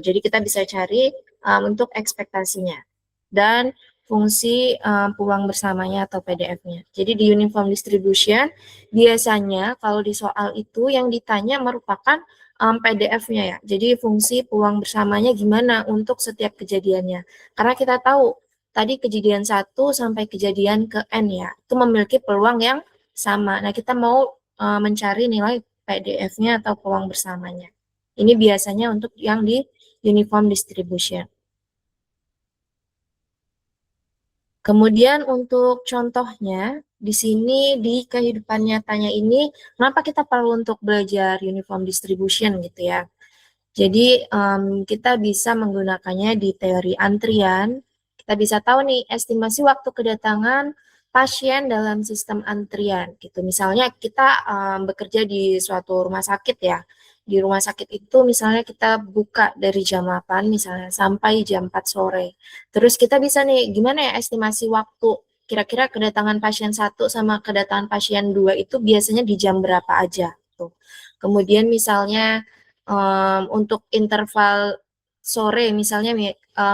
Jadi kita bisa cari untuk ekspektasinya dan fungsi peluang bersamanya atau PDF-nya. Jadi di uniform distribution biasanya kalau di soal itu yang ditanya merupakan PDF-nya ya. Jadi fungsi peluang bersamanya gimana untuk setiap kejadiannya. Karena kita tahu tadi kejadian 1 sampai kejadian ke N ya, itu memiliki peluang yang sama. Nah, kita mau mencari nilai PDF-nya atau peluang bersamanya. Ini biasanya untuk yang di uniform distribution. Kemudian untuk contohnya, di sini di kehidupan nyatanya ini, kenapa kita perlu untuk belajar uniform distribution gitu ya. Jadi kita bisa menggunakannya di teori antrian. Kita bisa tahu nih estimasi waktu kedatangan pasien dalam sistem antrian gitu. Misalnya kita bekerja di suatu rumah sakit ya. Di rumah sakit itu misalnya kita buka dari jam 8 misalnya sampai jam 4 sore. Terus kita bisa nih gimana ya estimasi waktu kira-kira kedatangan pasien 1 sama kedatangan pasien 2 itu biasanya di jam berapa aja tuh. Kemudian misalnya untuk interval sore misalnya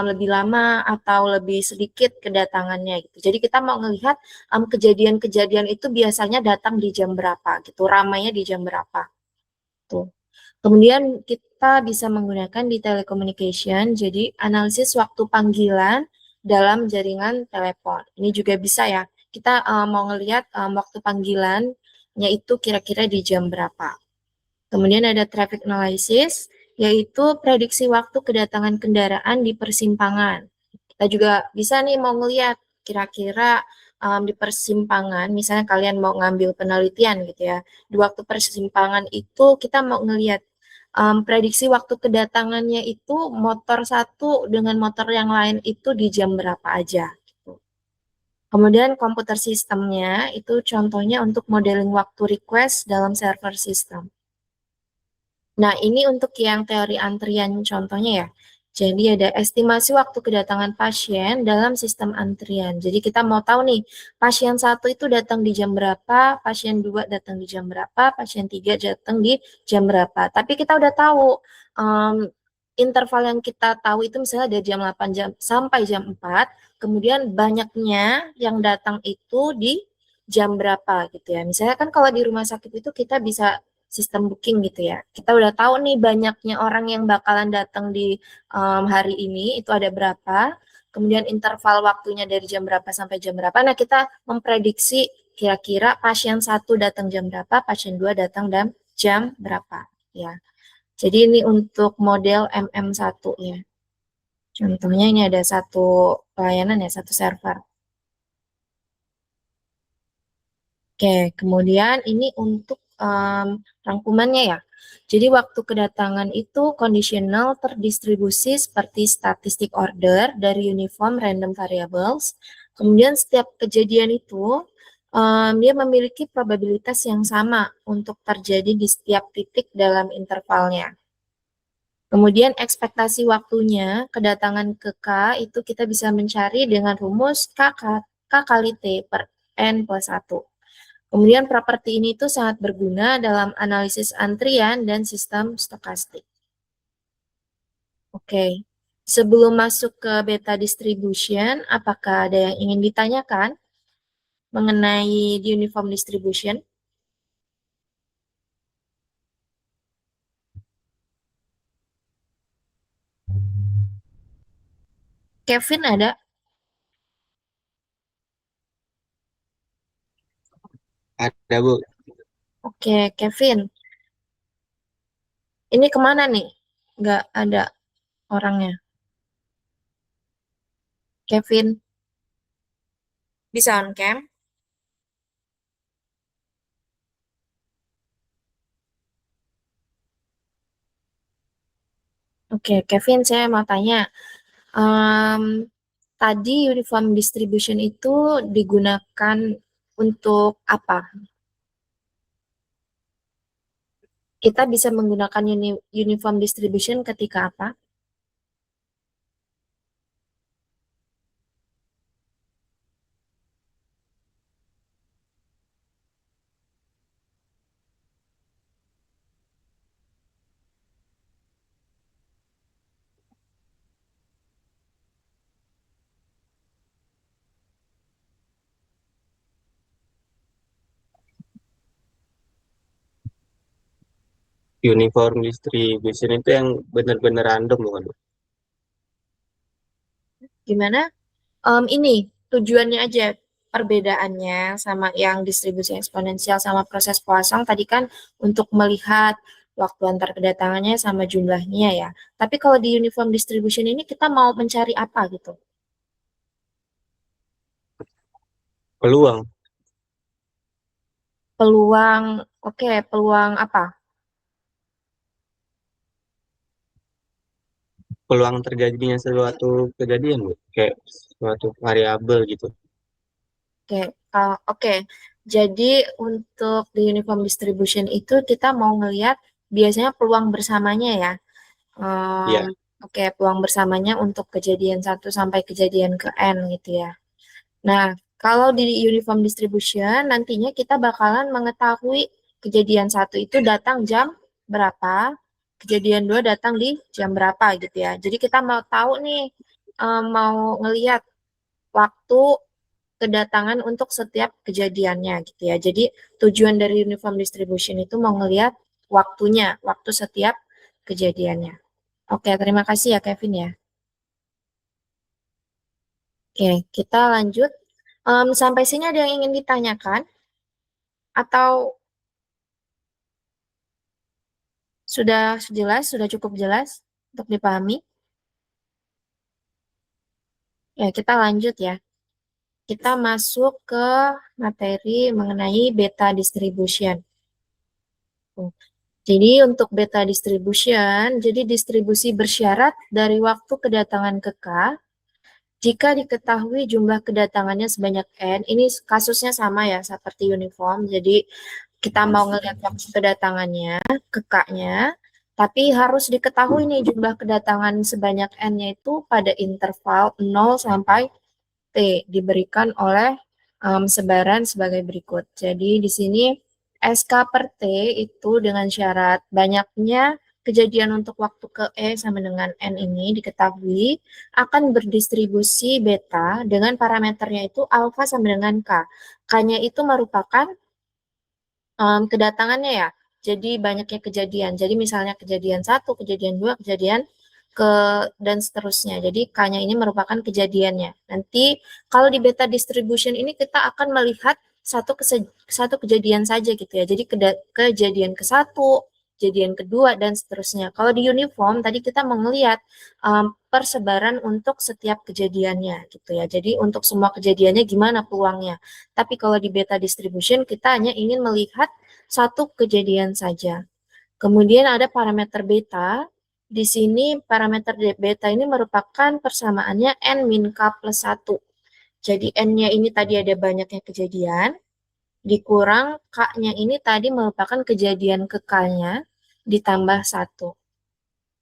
lebih lama atau lebih sedikit kedatangannya gitu. Jadi kita mau ngelihat kejadian-kejadian itu biasanya datang di jam berapa gitu, ramainya di jam berapa tuh. Kemudian kita bisa menggunakan di telecommunication, jadi analisis waktu panggilan dalam jaringan telepon. Ini juga bisa ya. Kita mau ngelihat waktu panggilannya itu kira-kira di jam berapa. Kemudian ada traffic analysis, yaitu prediksi waktu kedatangan kendaraan di persimpangan. Kita juga bisa nih mau ngelihat kira-kira di persimpangan, misalnya kalian mau ngambil penelitian gitu ya, di waktu persimpangan itu kita mau ngelihat prediksi waktu kedatangannya itu motor satu dengan motor yang lain itu di jam berapa aja. Gitu. Kemudian komputer sistemnya itu contohnya untuk modeling waktu request dalam server system. Nah, ini untuk yang teori antrian contohnya ya. Jadi ada estimasi waktu kedatangan pasien dalam sistem antrian. Jadi kita mau tahu nih, pasien 1 itu datang di jam berapa, pasien 2 datang di jam berapa, pasien 3 datang di jam berapa. Tapi kita udah tahu interval yang kita tahu itu misalnya dari jam 8 jam sampai jam 4, kemudian banyaknya yang datang itu di jam berapa gitu ya. Misalnya kan kalau di rumah sakit itu kita bisa sistem booking gitu ya. Kita udah tahu nih banyaknya orang yang bakalan datang di hari ini itu ada berapa, kemudian interval waktunya dari jam berapa sampai jam berapa. Nah, kita memprediksi kira-kira pasien 1 datang jam berapa, pasien 2 datang jam berapa ya. Jadi ini untuk model MM1 ya. Contohnya ini ada satu pelayanan ya, satu server. Oke, kemudian ini untuk rangkumannya ya. Jadi waktu kedatangan itu kondisional terdistribusi seperti statistic order dari uniform random variables. Kemudian setiap kejadian itu dia memiliki probabilitas yang sama untuk terjadi di setiap titik dalam intervalnya. Kemudian ekspektasi waktunya kedatangan ke K itu kita bisa mencari dengan rumus K kali T per N plus 1. Kemudian properti ini tuh sangat berguna dalam analisis antrian dan sistem stokastik. Oke, sebelum masuk ke beta distribution, apakah ada yang ingin ditanyakan mengenai uniform distribution? Kevin ada? Ada, Bu. Oke, Kevin. Ini kemana nih? Nggak ada orangnya. Kevin, bisa on cam? Oke, Kevin, saya mau tanya. Em, Tadi uniform distribution itu digunakan untuk apa? Kita bisa menggunakan uniform distribution ketika apa? uniform distribution itu yang benar-benar random bukan, Bu? Gimana? Ini tujuannya aja perbedaannya sama yang distribusi eksponensial sama proses Poisson tadi kan untuk melihat waktu antar kedatangannya sama jumlahnya ya. Tapi kalau di uniform distribution ini kita mau mencari apa gitu? Peluang, Peluang, oke, peluang apa? peluang terjadinya suatu kejadian, Bu. Kayak suatu variabel gitu. Oke, oke. Jadi untuk di uniform distribution itu kita mau ngelihat biasanya peluang bersamanya ya. Em, Iya, oke, peluang bersamanya untuk kejadian satu sampai kejadian ke N gitu ya. Nah, kalau di uniform distribution nantinya kita bakalan mengetahui kejadian satu itu datang jam berapa, kejadian dua datang di jam berapa gitu ya. Jadi kita mau tahu nih, mau ngelihat waktu kedatangan untuk setiap kejadiannya gitu ya. Jadi tujuan dari uniform distribution itu mau ngelihat waktunya, waktu setiap kejadiannya. Oke, terima kasih ya Kevin ya. Oke, kita lanjut. Sampai sini ada yang ingin ditanyakan atau sudah jelas, sudah cukup jelas untuk dipahami? Ya, kita lanjut ya. Kita masuk ke materi mengenai beta distribution. Jadi untuk beta distribution, jadi distribusi bersyarat dari waktu kedatangan ke K, jika diketahui jumlah kedatangannya sebanyak N, ini kasusnya sama ya, seperti uniform, jadi kita mau ngelihat waktu kedatangannya ke K-nya, tapi harus diketahui nih jumlah kedatangan sebanyak N-nya itu pada interval 0 sampai T diberikan oleh sebaran sebagai berikut. Jadi di sini SK per T itu dengan syarat banyaknya kejadian untuk waktu ke E sama dengan N ini diketahui akan berdistribusi beta dengan parameternya itu alfa sama dengan K. K-nya itu merupakan kedatangannya ya. Jadi banyaknya kejadian. Jadi misalnya kejadian satu, kejadian dua, kejadian ke dan seterusnya. Jadi K-nya ini merupakan kejadiannya. Nanti kalau di beta distribution ini kita akan melihat satu kejadian saja gitu ya. Jadi kejadian ke satu, kejadian kedua dan seterusnya. Kalau di uniform tadi kita mau melihat persebaran untuk setiap kejadiannya gitu ya. Jadi untuk semua kejadiannya gimana peluangnya. Tapi kalau di beta distribution kita hanya ingin melihat satu kejadian saja. Kemudian ada parameter beta. Di sini parameter beta ini merupakan persamaannya N min K plus 1. Jadi N-nya ini tadi ada banyaknya kejadian, dikurang K-nya ini tadi merupakan kejadian ke K-nya ditambah 1.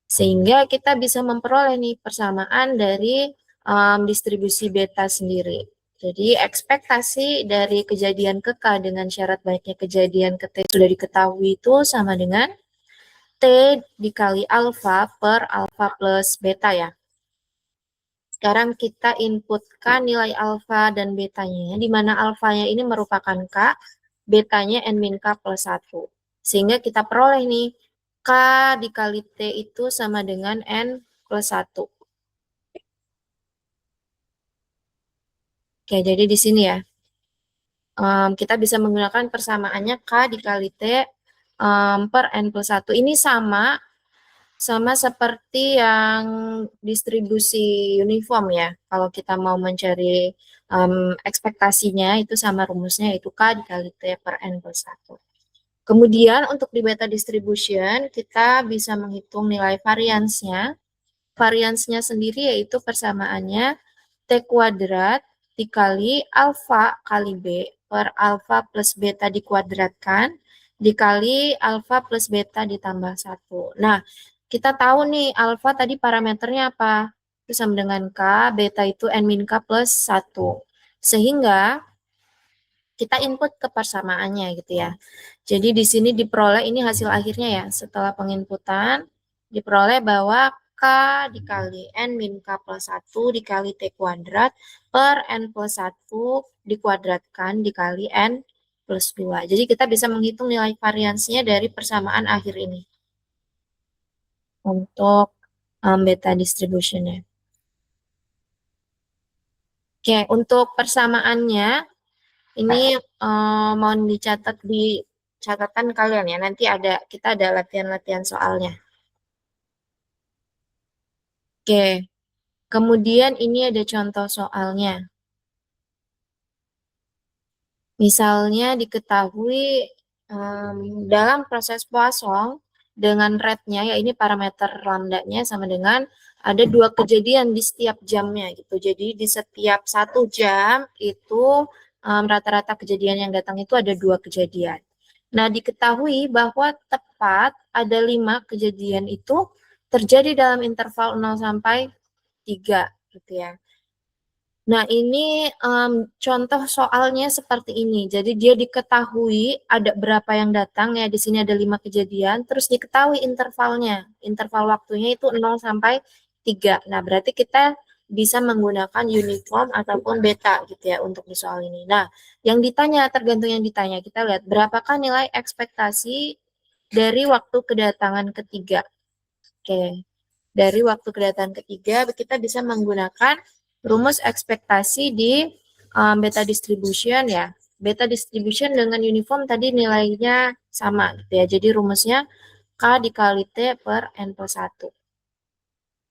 Sehingga kita bisa memperoleh nih persamaan dari distribusi beta sendiri. Jadi ekspektasi dari kejadian ke K dengan syarat banyaknya kejadian ke T sudah diketahui itu sama dengan T dikali alfa per alfa plus beta ya. Sekarang kita inputkan nilai alfa dan betanya, di mana alfanya ini merupakan K, betanya N min K plus 1. Sehingga kita peroleh nih, K dikali T itu sama dengan N plus 1. Oke, jadi di sini ya, kita bisa menggunakan persamaannya K dikali T per N plus 1. Ini sama seperti yang distribusi uniform ya. Kalau kita mau mencari ekspektasinya itu sama rumusnya itu K dikali T per N plus 1. Kemudian untuk di beta distribution kita bisa menghitung nilai variansnya. Variansnya sendiri yaitu persamaannya T kuadrat dikali alfa kali B per alfa plus beta dikuadratkan dikali alfa plus beta ditambah 1. Nah, kita tahu nih alfa tadi parameternya apa? Itu sama dengan K, beta itu N min K plus 1. Sehingga kita input ke persamaannya gitu ya. Jadi di sini diperoleh ini hasil akhirnya ya. Setelah penginputan diperoleh bahwa K dikali N min K plus 1 dikali T kuadrat per N plus 1 dikuadratkan dikali N plus 2. Jadi kita bisa menghitung nilai variansinya dari persamaan akhir ini. untuk beta distributionnya. Oke, untuk persamaannya ini mohon dicatat di catatan kalian ya. Nanti kita ada latihan-latihan soalnya. Oke, kemudian ini ada contoh soalnya. Misalnya diketahui dalam proses Poisson dengan rate-nya, ya ini parameter lambda-nya sama dengan ada 2 kejadian di setiap jamnya gitu. Jadi di setiap 1 jam itu rata-rata kejadian yang datang itu ada 2 kejadian. Nah, diketahui bahwa tepat ada 5 kejadian itu terjadi dalam interval 0 sampai 3 gitu ya. Nah, ini contoh soalnya seperti ini. Jadi dia diketahui ada berapa yang datang ya. Di sini ada 5 kejadian, terus diketahui intervalnya. Interval waktunya itu 0 sampai 3. Nah, berarti kita bisa menggunakan uniform ataupun beta gitu ya untuk di soal ini. Nah, yang ditanya tergantung yang ditanya. Kita lihat berapakah nilai ekspektasi dari waktu kedatangan ketiga. Oke. Dari waktu kedatangan ketiga, kita bisa menggunakan rumus ekspektasi di beta distribution ya. Beta distribution dengan uniform tadi nilainya sama gitu ya. Jadi rumusnya K dikali T per N plus 1.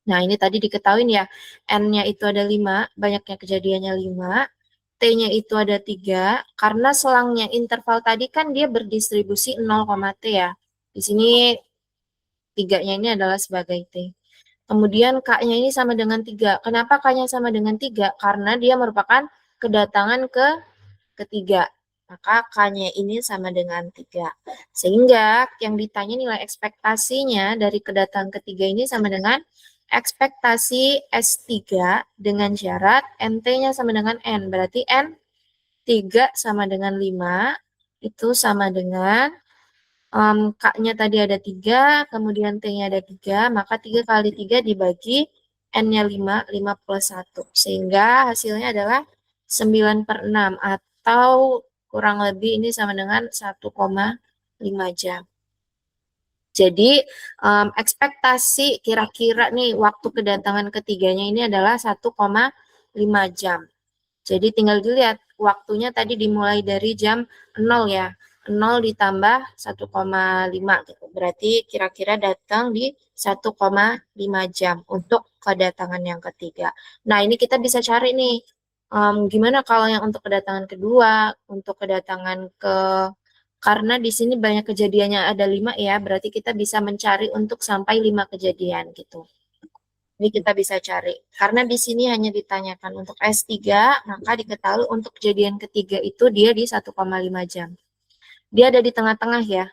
Nah, ini tadi diketahui ya, N-nya itu ada 5, banyaknya kejadiannya 5, T-nya itu ada 3, karena selangnya interval tadi kan dia berdistribusi 0, T ya. Di sini 3-nya ini adalah sebagai T. Kemudian K-nya ini sama dengan 3. Kenapa K-nya sama dengan 3? Karena dia merupakan kedatangan ketiga. Maka K-nya ini sama dengan 3. Sehingga yang ditanya nilai ekspektasinya dari kedatangan ketiga ini sama dengan ekspektasi S3 dengan syarat NT-nya sama dengan N. Berarti N3 sama dengan 5. Itu sama dengan K-nya tadi ada 3, kemudian T-nya ada 3, maka 3 kali 3 dibagi N-nya 5, 5 plus 1. Sehingga hasilnya adalah 9 per 6, atau kurang lebih ini sama dengan 1,5 jam. Jadi, ekspektasi kira-kira nih waktu kedatangan ketiganya ini adalah 1,5 jam. Jadi tinggal dilihat waktunya tadi dimulai dari jam 0 ya. 0 ditambah 1,5 gitu. Berarti kira-kira datang di 1,5 jam untuk kedatangan yang ketiga. Nah, ini kita bisa cari nih. Gimana kalau yang untuk kedatangan kedua, untuk kedatangan karena di sini banyak kejadiannya ada 5 ya, berarti kita bisa mencari untuk sampai 5 kejadian gitu. Ini kita bisa cari. Karena di sini hanya ditanyakan untuk S3, maka diketahui untuk kejadian ketiga itu dia di 1,5 jam. Dia ada di tengah-tengah ya.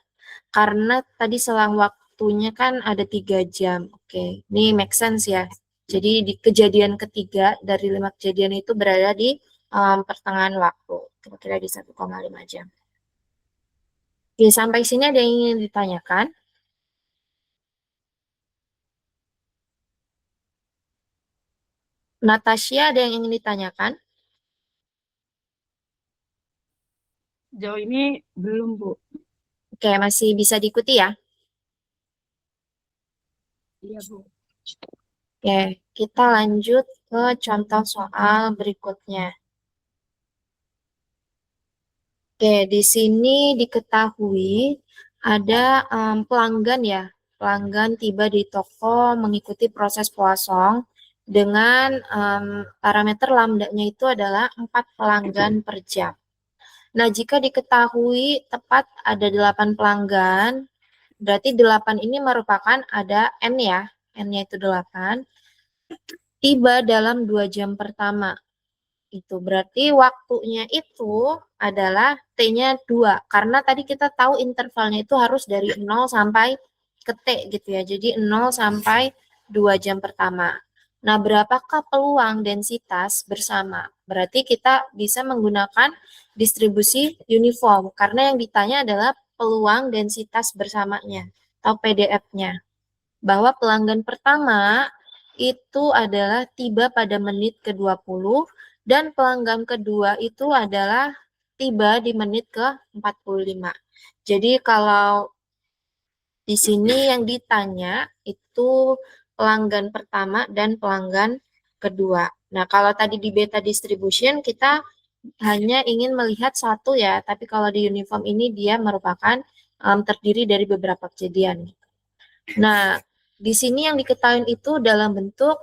Karena tadi selang waktunya kan ada 3 jam. Oke, ini make sense ya. Jadi di kejadian ketiga dari 5 kejadian itu berada di pertengahan waktu. Kira-kira di 1,5 jam. Oke, sampai sini ada yang ingin ditanyakan? Natasha, ada yang ingin ditanyakan? Sejauh ini belum, Bu. Oke, masih bisa diikuti ya? Iya, Bu. Oke, kita lanjut ke contoh soal berikutnya. Oke, di sini diketahui ada pelanggan ya. Pelanggan tiba di toko mengikuti proses Poisson dengan parameter lambda-nya itu adalah 4 pelanggan per jam. Nah, jika diketahui tepat ada 8 pelanggan, berarti 8 ini merupakan ada N ya, N-nya itu 8, tiba dalam 2 jam pertama. Itu berarti waktunya itu adalah T-nya 2. Karena tadi kita tahu intervalnya itu harus dari 0 sampai ke T gitu ya. Jadi 0 sampai 2 jam pertama. Nah, berapakah peluang densitas bersama? Berarti kita bisa menggunakan distribusi uniform. Karena yang ditanya adalah peluang densitas bersamanya atau PDF-nya. Bahwa pelanggan pertama itu adalah tiba pada menit ke-20 dan pelanggan kedua itu adalah tiba di menit ke-45. Jadi kalau Di sini yang ditanya itu pelanggan pertama dan pelanggan kedua. Nah, kalau tadi di beta distribution kita hanya ingin melihat satu ya, tapi kalau di uniform ini dia merupakan terdiri dari beberapa kejadian. Nah, di sini yang diketahui itu dalam bentuk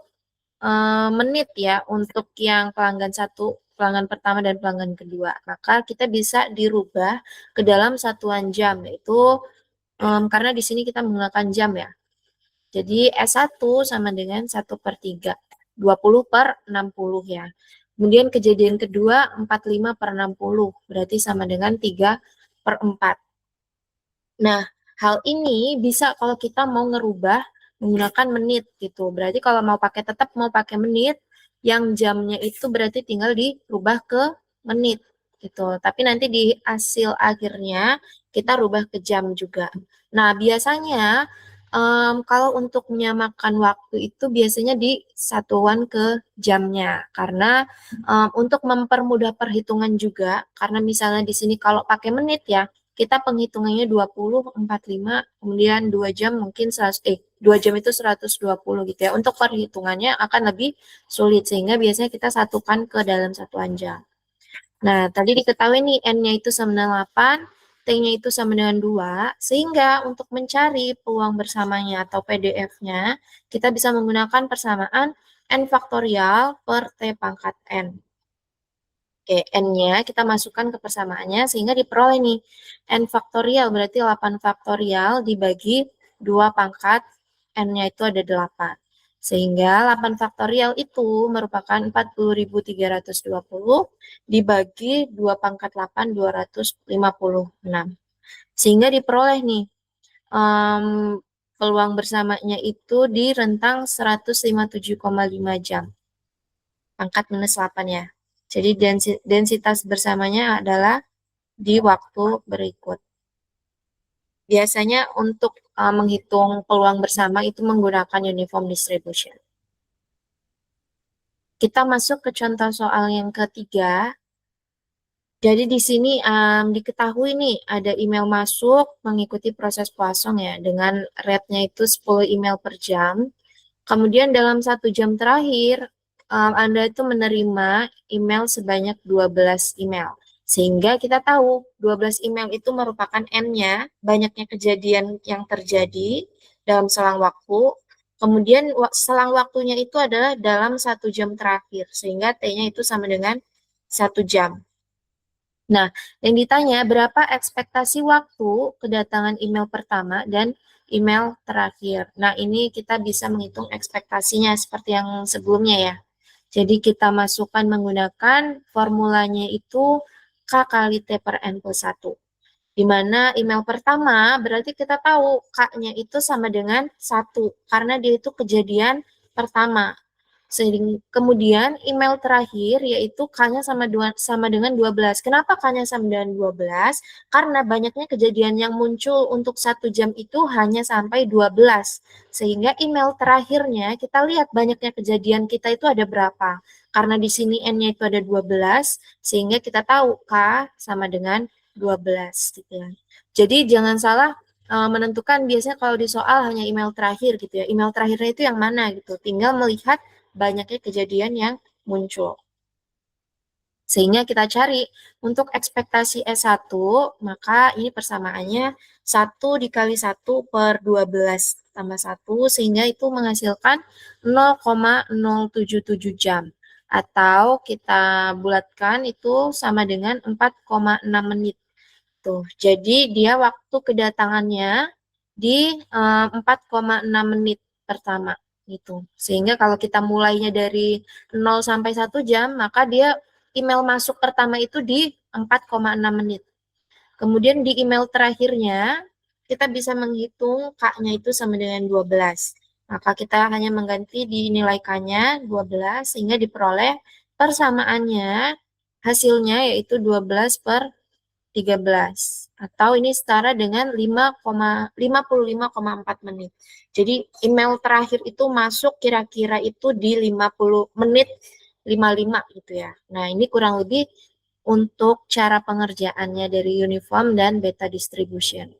menit ya untuk yang pelanggan satu, pelanggan pertama dan pelanggan kedua. Maka kita bisa dirubah ke dalam satuan jam, yaitu karena di sini kita menggunakan jam ya. Jadi S1 sama dengan 1/3, 20/60 ya. Kemudian kejadian kedua 45/60, berarti sama dengan 3/4. Nah, hal ini bisa kalau kita mau ngerubah menggunakan menit gitu. Berarti kalau tetap mau pakai menit, yang jamnya itu berarti tinggal dirubah ke menit gitu. Tapi nanti di hasil akhirnya kita rubah ke jam juga. Nah, biasanya kalau untuk menyamakan waktu itu biasanya di satuan ke jamnya. Karena untuk mempermudah perhitungan juga, karena misalnya di sini kalau pakai menit ya, kita penghitungannya 20, 45, kemudian 2 jam mungkin 2 jam itu 120 gitu ya. Untuk perhitungannya akan lebih sulit, sehingga biasanya kita satukan ke dalam satuan jam. Nah, tadi diketahui nih N-nya itu sama dengan 8, T-nya itu sama dengan 2, sehingga untuk mencari peluang bersamanya atau PDF-nya, kita bisa menggunakan persamaan N faktorial per T pangkat N. Oke, N-nya kita masukkan ke persamaannya sehingga diperoleh nih. N faktorial berarti 8 faktorial dibagi 2 pangkat N-nya itu ada 8. Sehingga 8 faktorial itu merupakan 40.320 dibagi 2 pangkat 8, 256. Sehingga diperoleh nih peluang bersamanya itu di rentang 157,5 jam. Pangkat minus 8 ya. Jadi densitas bersamanya adalah di waktu berikut. Biasanya untuk menghitung peluang bersama itu menggunakan uniform distribution. Kita masuk ke contoh soal yang ketiga. Jadi di sini diketahui nih ada email masuk mengikuti proses Poisson ya dengan rate-nya itu 10 email per jam. Kemudian dalam 1 jam terakhir Anda itu menerima email sebanyak 12 email. Sehingga kita tahu 12 email itu merupakan N-nya, banyaknya kejadian yang terjadi dalam selang waktu. Kemudian selang waktunya itu adalah dalam 1 jam terakhir, sehingga T-nya itu sama dengan 1 jam. Nah, yang ditanya berapa ekspektasi waktu kedatangan email pertama dan email terakhir. Nah, ini kita bisa menghitung ekspektasinya seperti yang sebelumnya ya. Jadi kita masukkan menggunakan formulanya itu K kali T per N plus 1. Di mana email pertama berarti kita tahu K-nya itu sama dengan 1 karena dia itu kejadian pertama. Kemudian email terakhir yaitu K-nya sama dengan 12. Kenapa K-nya sama dengan 12? Karena banyaknya kejadian yang muncul untuk 1 jam itu hanya sampai 12. Sehingga email terakhirnya kita lihat banyaknya kejadian kita itu ada berapa. Karena di sini N-nya itu ada 12, sehingga kita tahu K sama dengan 12 gitu ya. Jadi jangan salah menentukan biasanya kalau di soal hanya email terakhir gitu ya. Email terakhirnya itu yang mana gitu. Tinggal melihat banyaknya kejadian yang muncul. Sehingga kita cari untuk ekspektasi S1, maka ini persamaannya 1 dikali 1 per 12 tambah 1, sehingga itu menghasilkan 0,077 jam. Atau kita bulatkan itu sama dengan 4,6 menit. Tuh, jadi dia waktu kedatangannya di 4,6 menit pertama gitu. Sehingga kalau kita mulainya dari 0 sampai 1 jam, maka dia email masuk pertama itu di 4,6 menit. Kemudian di email terakhirnya, kita bisa menghitung K-nya itu sama dengan 12. Maka kita hanya mengganti di nilai K-nya 12, sehingga diperoleh persamaannya, hasilnya yaitu 12 per 13. Atau ini setara dengan 55,4 menit. Jadi email terakhir itu masuk kira-kira itu di 50 menit 55 gitu ya. Nah, ini kurang lebih untuk cara pengerjaannya dari uniform dan beta distribution.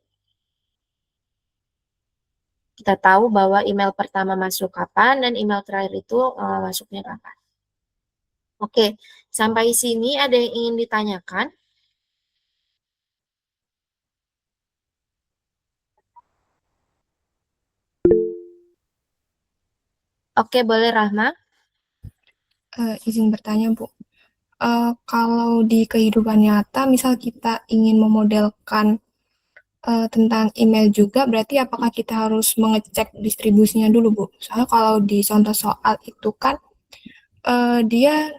Kita tahu bahwa email pertama masuk kapan dan email terakhir itu masuknya kapan. Oke, sampai sini ada yang ingin ditanyakan? Oke, boleh Rahma. Izin bertanya, Bu. Kalau di kehidupan nyata, misal kita ingin memodelkan tentang email juga, berarti apakah kita harus mengecek distribusinya dulu, Bu? Soalnya kalau di contoh soal itu kan dia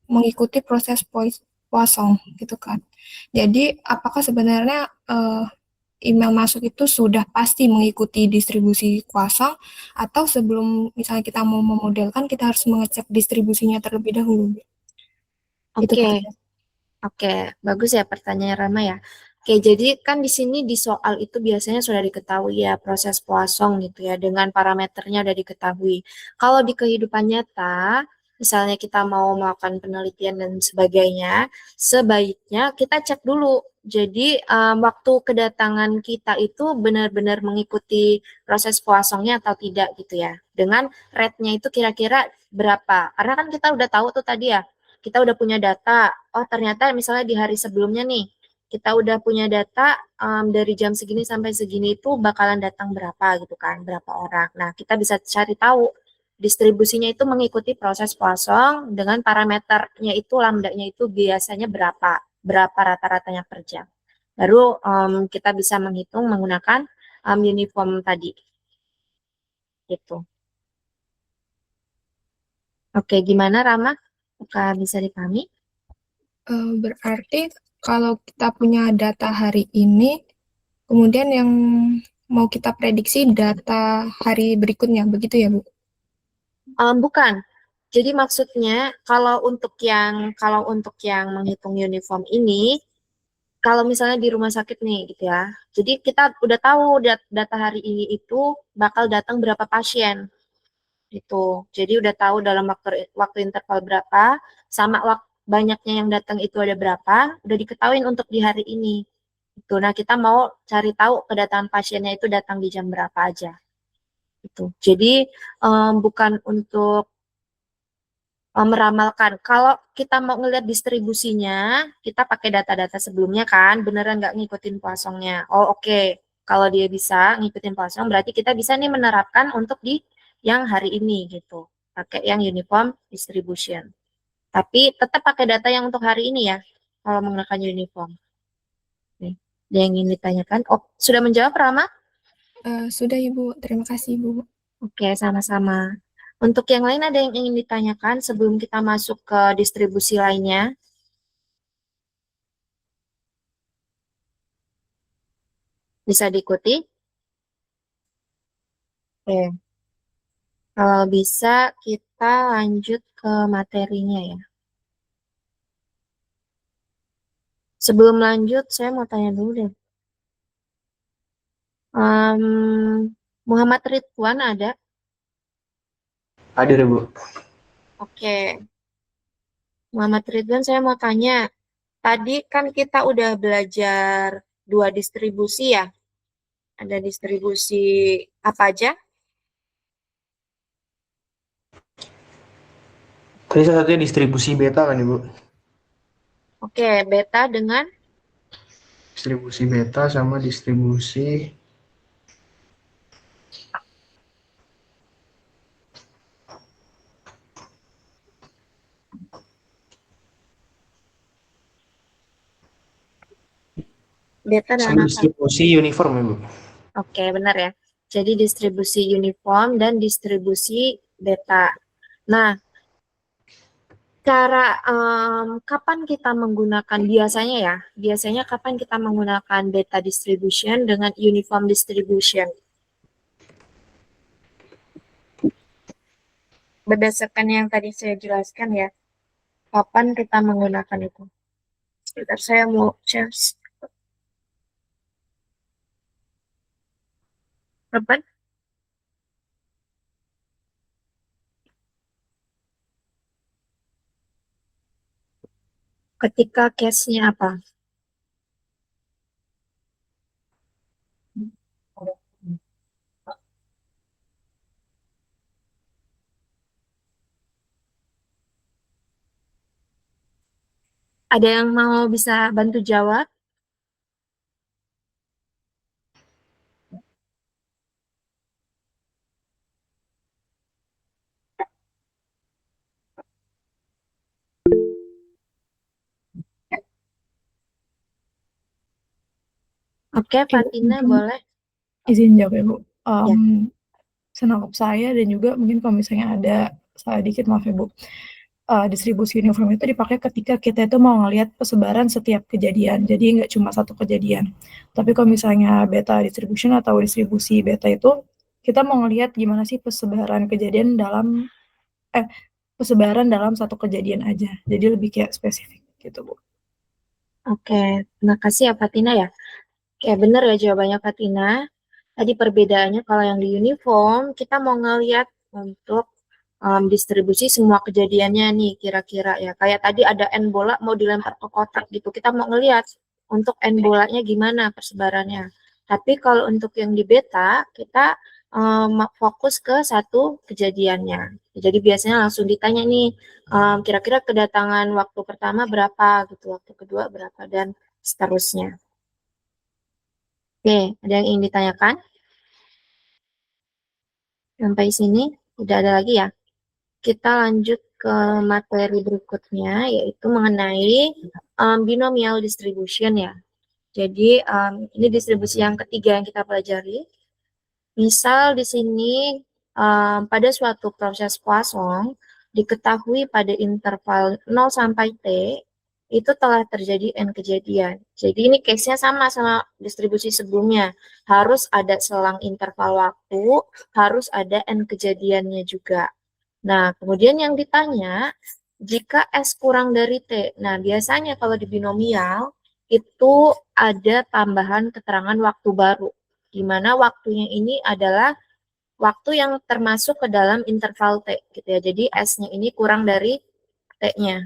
mengikuti proses poisson gitu kan. Jadi apakah sebenarnya email masuk itu sudah pasti mengikuti distribusi Poisson atau sebelum misalnya kita mau memodelkan kita harus mengecek distribusinya terlebih dahulu? Itu Oke. pertanyaan. Oke, bagus ya pertanyaan Rama ya. Oke, jadi kan di sini di soal itu biasanya sudah diketahui ya proses Poisson gitu ya, dengan parameternya udah diketahui. Kalau di kehidupan nyata, misalnya kita mau melakukan penelitian dan sebagainya, sebaiknya kita cek dulu. Jadi waktu kedatangan kita itu benar-benar mengikuti proses Poissonnya atau tidak gitu ya. Dengan rate-nya itu kira-kira berapa. Karena kan kita udah tahu tuh tadi ya, kita udah punya data, oh ternyata misalnya di hari sebelumnya nih, kita udah punya data dari jam segini sampai segini itu bakalan datang berapa gitu kan, berapa orang. Nah, kita bisa cari tahu distribusinya itu mengikuti proses Poisson dengan parameternya itu, lambdanya itu biasanya berapa rata-ratanya per jam. Baru kita bisa menghitung menggunakan uniform tadi. Gitu. Oke, gimana Rama? Apakah bisa dipahami? Berarti kalau kita punya data hari ini, kemudian yang mau kita prediksi data hari berikutnya, begitu ya, Bu? Bukan. Jadi maksudnya kalau untuk yang menghitung uniform ini, kalau misalnya di rumah sakit nih gitu ya. Jadi kita udah tahu data hari ini itu bakal datang berapa pasien gitu. Jadi udah tahu dalam waktu interval berapa sama banyaknya yang datang itu ada berapa, udah diketahui untuk di hari ini. Gitu. Nah, kita mau cari tahu kedatangan pasiennya itu datang di jam berapa aja. Gitu. Jadi bukan untuk meramalkan. Kalau kita mau ngelihat distribusinya, kita pakai data-data sebelumnya kan, beneran nggak ngikutin Poissonnya. Oh oke, kalau dia bisa ngikutin Poisson, berarti kita bisa nih menerapkan untuk di yang hari ini gitu. Pakai yang uniform distribution. Tapi tetap pakai data yang untuk hari ini ya, kalau menggunakan uniform. Nih, ada yang ingin ditanyakan? Oh, sudah menjawab Rama? Sudah, Ibu. Terima kasih, Ibu. Oke, sama-sama. Untuk yang lain ada yang ingin ditanyakan sebelum kita masuk ke distribusi lainnya? Bisa diikuti? Oke, kalau bisa kita lanjut ke materinya ya. Sebelum lanjut, saya mau tanya dulu deh. Muhammad Ridwan ada? Ada deh, Bu. Oke, Muhammad Ridwan saya mau tanya. Tadi kan kita udah belajar dua distribusi ya. Ada distribusi apa aja? Tadi salah satunya distribusi beta kan, Ibu? Oke, beta dengan Distribusi beta sama distribusi beta sama dengan apa? distribusi uniform, Ibu. Oke, benar ya. Jadi distribusi uniform dan distribusi beta. Nah, cara kapan kita menggunakan biasanya kapan kita menggunakan beta distribution dengan uniform distribution? Berdasarkan yang tadi saya jelaskan ya, kapan kita menggunakan itu? Sebentar, saya mau share. Kapan? Ketika case-nya apa? Ada yang mau bisa bantu jawab? Oke, Oke, Bu, Fatina mungkin boleh. izin jawab ya, Bu. Ya. Senangkap saya dan juga mungkin kalau misalnya ada salah dikit, maaf ya, Bu. Distribusi uniform itu dipakai ketika kita itu mau ngelihat persebaran setiap kejadian. Jadi nggak cuma satu kejadian. Tapi kalau misalnya beta distribution atau distribusi beta itu, kita mau ngelihat gimana sih persebaran kejadian persebaran dalam satu kejadian aja. Jadi lebih kayak spesifik gitu, Bu. Oke, terima kasih ya Fatina ya. Oke, benar ya jawabannya Fatina. Tadi perbedaannya kalau yang di uniform, kita mau ngelihat untuk distribusi semua kejadiannya nih kira-kira ya. Kayak tadi ada N bola mau dilempar ke kotak gitu. Kita mau ngelihat untuk N bolanya gimana persebarannya. Tapi kalau untuk yang di beta, kita fokus ke satu kejadiannya. Jadi biasanya langsung ditanya nih, kira-kira kedatangan waktu pertama berapa gitu, waktu kedua berapa, dan seterusnya. Oke, ada yang ingin ditanyakan? Sampai sini udah ada lagi ya? Kita lanjut ke materi berikutnya, yaitu mengenai binomial distribution ya. Jadi ini distribusi yang ketiga yang kita pelajari. Misal di sini pada suatu proses Poisson diketahui pada interval 0 sampai T itu telah terjadi N kejadian. Jadi ini case-nya sama distribusi sebelumnya. Harus ada selang interval waktu, harus ada N kejadiannya juga. Nah, kemudian yang ditanya, jika S kurang dari T. Nah, biasanya kalau di binomial, itu ada tambahan keterangan waktu baru, di mana waktunya ini adalah waktu yang termasuk ke dalam interval T, gitu ya. Jadi, S-nya ini kurang dari T-nya.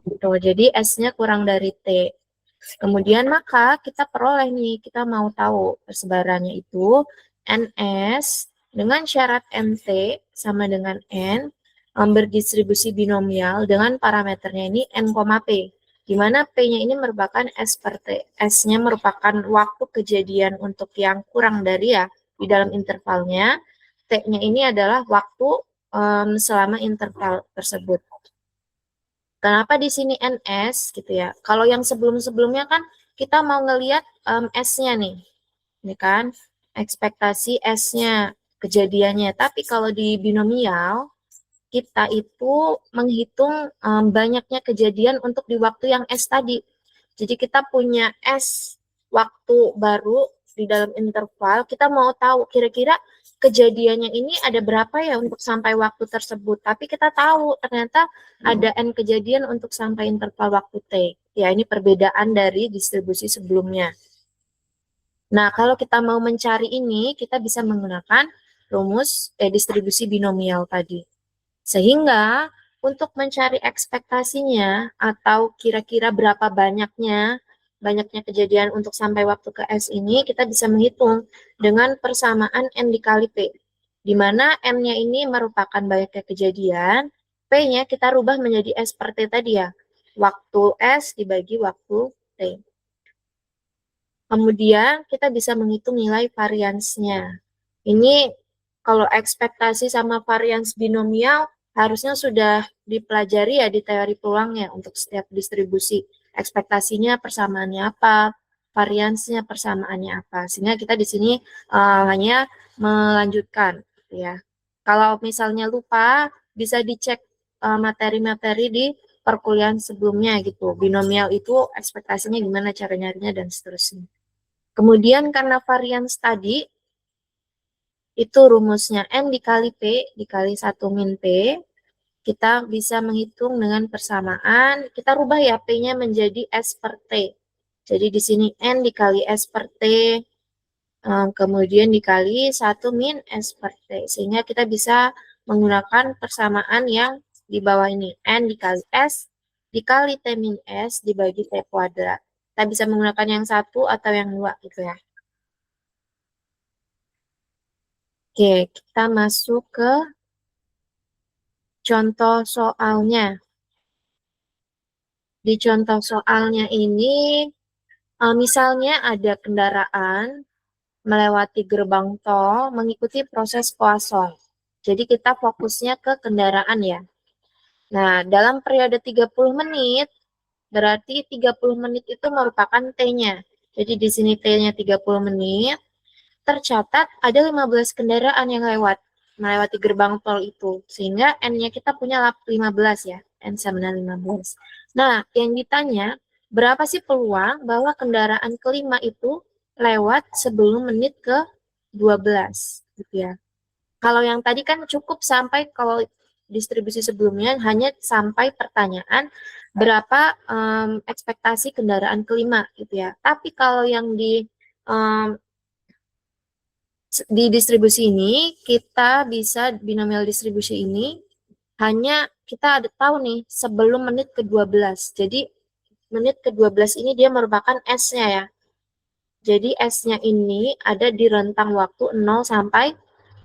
Gitu. Jadi, S-nya kurang dari T. Kemudian maka kita peroleh nih, kita mau tahu persebarannya itu NS dengan syarat NT sama dengan N berdistribusi binomial dengan parameternya ini N, P. Di mana P-nya ini merupakan S per T. S-nya merupakan waktu kejadian untuk yang kurang dari ya di dalam intervalnya. T-nya ini adalah waktu selama interval tersebut. Kenapa di sini NS gitu ya? Kalau yang sebelum-sebelumnya kan kita mau ngelihat S-nya nih. Ini kan ekspektasi S-nya, kejadiannya. Tapi kalau di binomial, kita itu menghitung banyaknya kejadian untuk di waktu yang S tadi. Jadi kita punya S waktu baru di dalam interval, kita mau tahu kira-kira kejadiannya ini ada berapa ya untuk sampai waktu tersebut. Tapi kita tahu ternyata ada N kejadian untuk sampai interval waktu T. Ya, ini perbedaan dari distribusi sebelumnya. Nah, kalau kita mau mencari ini, kita bisa menggunakan rumus distribusi binomial tadi. Sehingga untuk mencari ekspektasinya atau kira-kira berapa banyaknya kejadian untuk sampai waktu ke S ini, kita bisa menghitung dengan persamaan N dikali P. Di mana N-nya ini merupakan banyaknya kejadian, P-nya kita rubah menjadi S per T tadi ya. Waktu S dibagi waktu T. Kemudian kita bisa menghitung nilai variansnya. Ini kalau ekspektasi sama varians binomial harusnya sudah dipelajari ya di teori peluangnya untuk setiap distribusi. Ekspektasinya persamaannya apa, variansnya persamaannya apa. Sehingga kita di sini hanya melanjutkan ya. Kalau misalnya lupa bisa dicek materi-materi di perkuliahan sebelumnya gitu. Binomial itu ekspektasinya gimana cara nyarinya dan seterusnya. Kemudian karena varians tadi itu rumusnya N dikali P dikali 1 min P, kita bisa menghitung dengan persamaan, kita rubah ya P-nya menjadi S per T. Jadi di sini N dikali S per T, kemudian dikali 1 min S per T. Sehingga kita bisa menggunakan persamaan yang di bawah ini. N dikali S dikali T min S dibagi T kuadrat. Kita bisa menggunakan yang satu atau yang dua gitu ya. Oke, kita masuk ke contoh soalnya. di contoh soalnya ini, misalnya ada kendaraan melewati gerbang tol mengikuti proses kosong. Jadi kita fokusnya ke kendaraan ya. Nah, dalam periode 30 menit, berarti 30 menit itu merupakan T-nya. Jadi di sini T-nya 30 menit, tercatat ada 15 kendaraan yang melewati gerbang tol itu. Sehingga N-nya kita punya 15 ya, N sama dengan 15. Nah, yang ditanya, berapa sih peluang bahwa kendaraan kelima itu lewat sebelum menit ke 12 gitu ya. Kalau yang tadi kan cukup sampai, kalau distribusi sebelumnya hanya sampai pertanyaan berapa ekspektasi kendaraan kelima gitu ya. Tapi kalau yang di distribusi ini kita bisa binomial distribusi ini hanya kita ada tahu nih sebelum menit ke-12. Jadi menit ke-12 ini dia merupakan S-nya ya. Jadi S-nya ini ada di rentang waktu 0 sampai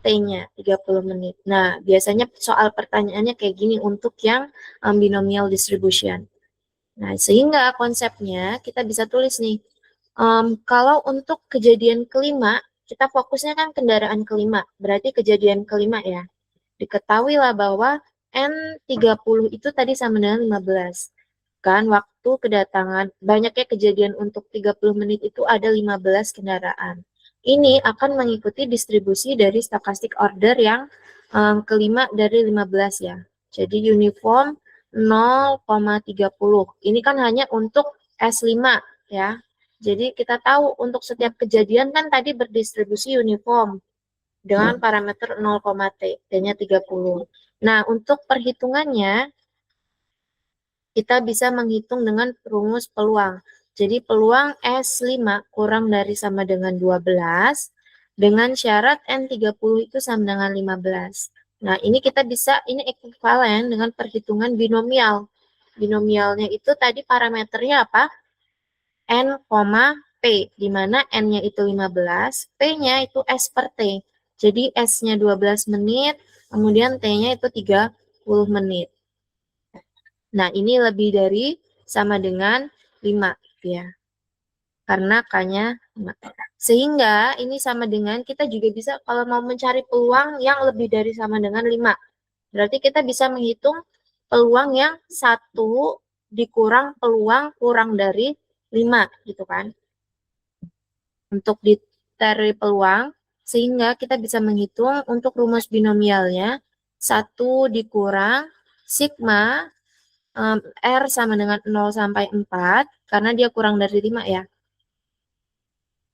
T-nya 30 menit. Nah, biasanya soal pertanyaannya kayak gini untuk yang binomial distribution. Nah, sehingga konsepnya kita bisa tulis nih, kalau untuk kejadian kelima, kita fokusnya kan kendaraan kelima, berarti kejadian kelima ya. Diketahuilah bahwa N30 itu tadi sama dengan 15. Kan waktu kedatangan, banyaknya kejadian untuk 30 menit itu ada 15 kendaraan. Ini akan mengikuti distribusi dari stochastic order yang kelima dari 15 ya. Jadi uniform 0,30. Ini kan hanya untuk S5 ya. Jadi kita tahu untuk setiap kejadian kan tadi berdistribusi uniform dengan parameter 0,t, T-nya 30. Nah, untuk perhitungannya kita bisa menghitung dengan rumus peluang. Jadi peluang S5 kurang dari sama dengan 12 dengan syarat N30 itu sama dengan 15. Nah, ini kita bisa, ini ekuivalen dengan perhitungan binomial. Binomialnya itu tadi parameternya apa? N, P, di mana N-nya itu 15, P-nya itu S per T. Jadi S-nya 12 menit, kemudian T-nya itu 30 menit. Nah, ini lebih dari sama dengan 5 ya. Karena K-nya 5. Sehingga ini sama dengan kita juga bisa kalau mau mencari peluang yang lebih dari sama dengan 5. Berarti kita bisa menghitung peluang yang 1 dikurang peluang kurang dari 5 gitu kan. Untuk dicari peluang, sehingga kita bisa menghitung untuk rumus binomialnya 1 dikurang sigma R sama dengan 0 sampai 4, karena dia kurang dari 5 ya.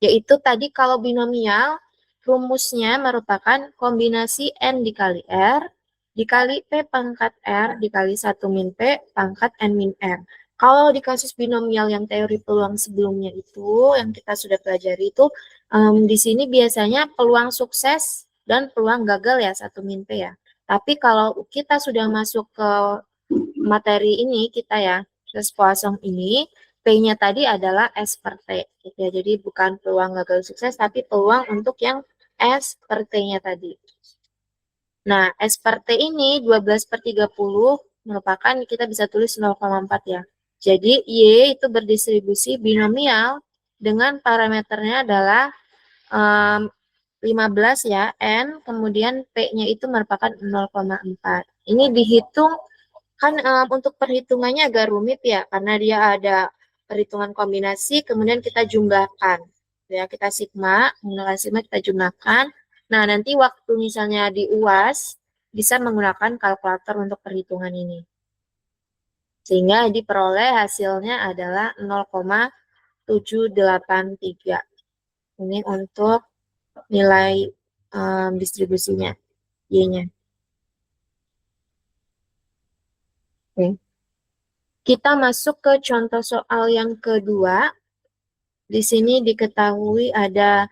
Yaitu tadi kalau binomial, rumusnya merupakan kombinasi N dikali R, dikali P pangkat R, dikali 1 min P pangkat N min R. Kalau di kasus binomial yang teori peluang sebelumnya itu, yang kita sudah pelajari itu, di sini biasanya peluang sukses dan peluang gagal ya, 1 min P ya. Tapi kalau kita sudah masuk ke materi ini kita ya, proses Poisson ini, P-nya tadi adalah S per T. Gitu ya. Jadi bukan peluang gagal sukses, tapi peluang untuk yang S per T-nya tadi. Nah, S per T ini 12 per 30 merupakan kita bisa tulis 0,4 ya. Jadi Y itu berdistribusi binomial dengan parameternya adalah 15 ya, N, kemudian P-nya itu merupakan 0,4. Ini dihitung kan untuk perhitungannya agak rumit ya, karena dia ada perhitungan kombinasi, kemudian kita jumlahkan. Ya, kita sigma, menggunakan sigma kita jumlahkan. Nah, nanti waktu misalnya di UAS, bisa menggunakan kalkulator untuk perhitungan ini. Sehingga diperoleh hasilnya adalah 0,783. Ini untuk nilai distribusinya, Y-nya. Oke. Kita masuk ke contoh soal yang kedua. Di sini diketahui ada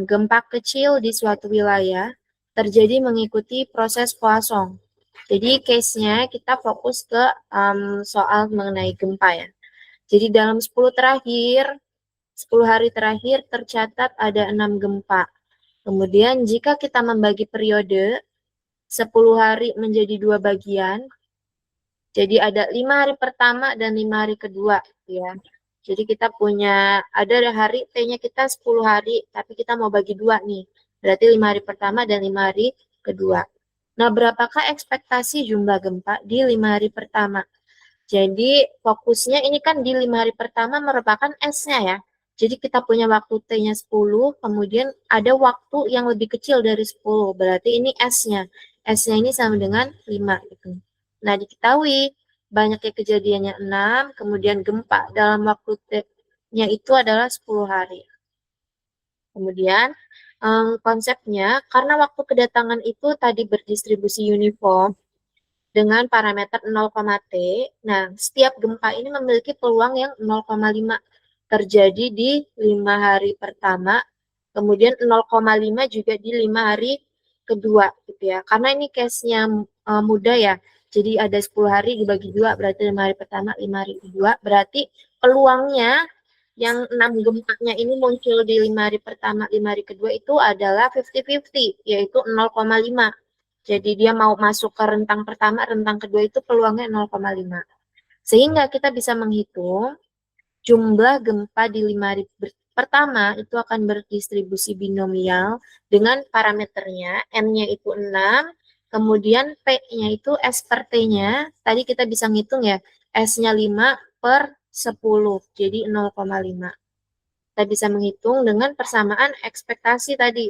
gempa kecil di suatu wilayah terjadi mengikuti proses Poisson. Jadi case-nya kita fokus ke soal mengenai gempa ya. Jadi dalam 10 hari terakhir tercatat ada 6 gempa. Kemudian jika kita membagi periode 10 hari menjadi 2 bagian, Jadi ada 5 hari pertama dan 5 hari kedua ya. Jadi kita punya ada hari T-nya kita 10 hari, tapi kita mau bagi 2 nih. Berarti 5 hari pertama dan 5 hari kedua. Nah, berapakah ekspektasi jumlah gempa di 5 hari pertama? Jadi fokusnya ini kan di 5 hari pertama merupakan S-nya ya. Jadi kita punya waktu T-nya 10, kemudian ada waktu yang lebih kecil dari 10. Berarti ini S-nya. S-nya ini sama dengan 5 gitu. Nah, diketahui banyaknya kejadiannya 6, kemudian gempa dalam waktu T-nya itu adalah 10 hari. Kemudian konsepnya karena waktu kedatangan itu tadi berdistribusi uniform dengan parameter 0,T. Nah, setiap gempa ini memiliki peluang yang 0,5 terjadi di 5 hari pertama, kemudian 0,5 juga di 5 hari kedua gitu ya. Karena ini case-nya mudah ya. Jadi ada 10 hari dibagi 2 berarti 5 hari pertama, 5 hari kedua. Berarti peluangnya yang 6 gempanya ini muncul di 5 hari pertama, 5 hari kedua itu adalah 50-50, yaitu 0,5. Jadi dia mau masuk ke rentang pertama, rentang kedua itu peluangnya 0,5. Sehingga kita bisa menghitung jumlah gempa di 5 hari pertama itu akan berdistribusi binomial dengan parameternya, N-nya itu 6, kemudian P-nya itu S per T-nya, tadi kita bisa ngitung ya, S-nya 5 per 10, jadi 0,5. Kita bisa menghitung dengan persamaan ekspektasi tadi,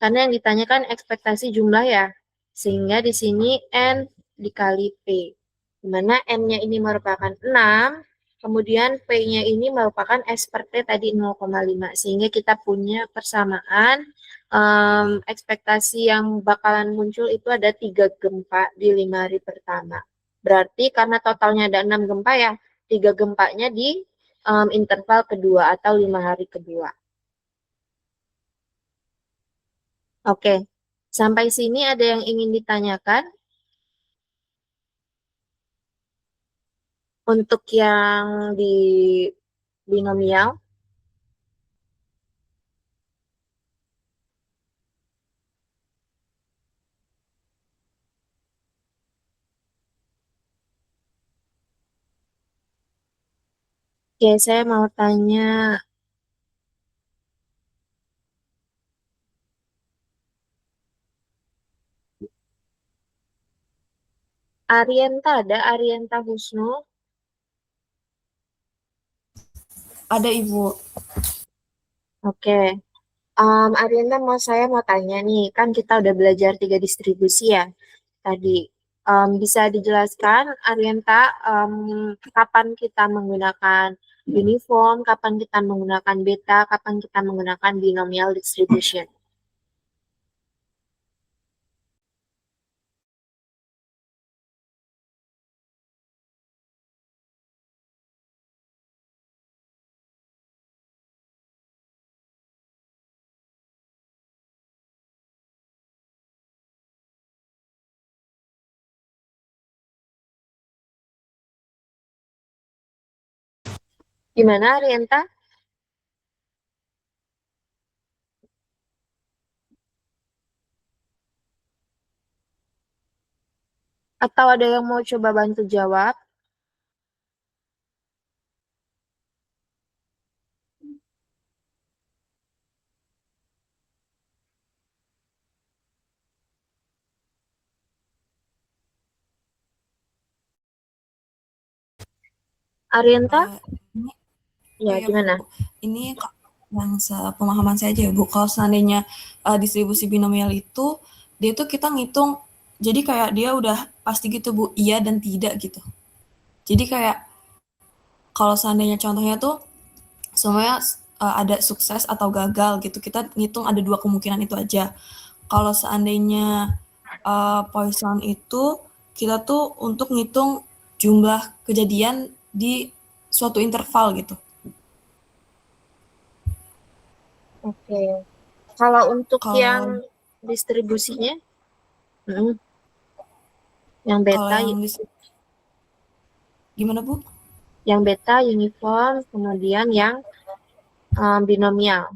karena yang ditanyakan ekspektasi jumlah ya. Sehingga di sini N dikali P. Di mana N-nya ini merupakan 6, kemudian P-nya ini merupakan S per T tadi 0,5. Sehingga kita punya persamaan ekspektasi yang bakalan muncul itu ada 3 gempa di 5 hari pertama. Berarti karena totalnya ada 6 gempa ya, 3 gempanya di interval kedua atau 5 hari kedua. Oke, sampai sini ada yang ingin ditanyakan? Untuk yang di binomial, oke, saya mau tanya, Arienta ada? Arienta Husnu? Ada Ibu. Oke, Arienta saya mau tanya nih, kan kita udah belajar 3 distribusi ya tadi. Bisa dijelaskan, Arienta, kapan kita menggunakan uniform, kapan kita menggunakan beta, kapan kita menggunakan binomial distribution? Gimana, Arienta? Atau ada yang mau coba bantu jawab? Arienta? Ini, Ya, ya gimana? Bu, ini yang sepemahaman saya aja ya Bu, kalau seandainya distribusi binomial itu, dia tuh kita ngitung, jadi kayak dia udah pasti gitu Bu, iya dan tidak gitu. Jadi kayak kalau seandainya contohnya tuh semuanya ada sukses atau gagal gitu, kita ngitung ada 2 kemungkinan itu aja. Kalau seandainya Poisson itu kita tuh untuk ngitung jumlah kejadian di suatu interval gitu. Oke. Kalau untuk yang Kalau distribusinya, yang kalau beta, yang gimana Bu? yang beta uniform, kemudian yang binomial.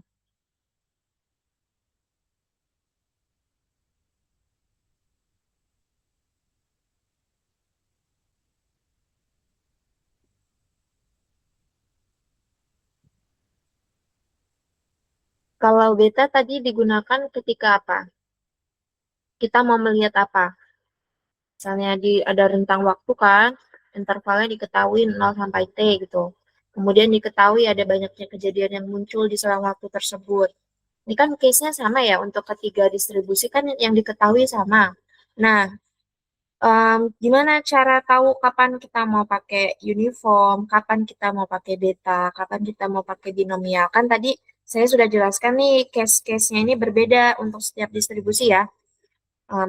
Kalau beta tadi digunakan ketika apa? Kita mau melihat apa? Misalnya ada rentang waktu kan, intervalnya diketahui 0 sampai T gitu. Kemudian diketahui ada banyaknya kejadian yang muncul di selang waktu tersebut. Ini kan case-nya sama ya, untuk ketiga distribusi kan yang diketahui sama. Nah, gimana cara tahu kapan kita mau pakai uniform, kapan kita mau pakai beta, kapan kita mau pakai binomial. Kan tadi saya sudah jelaskan nih, case-case-nya ini berbeda untuk setiap distribusi ya.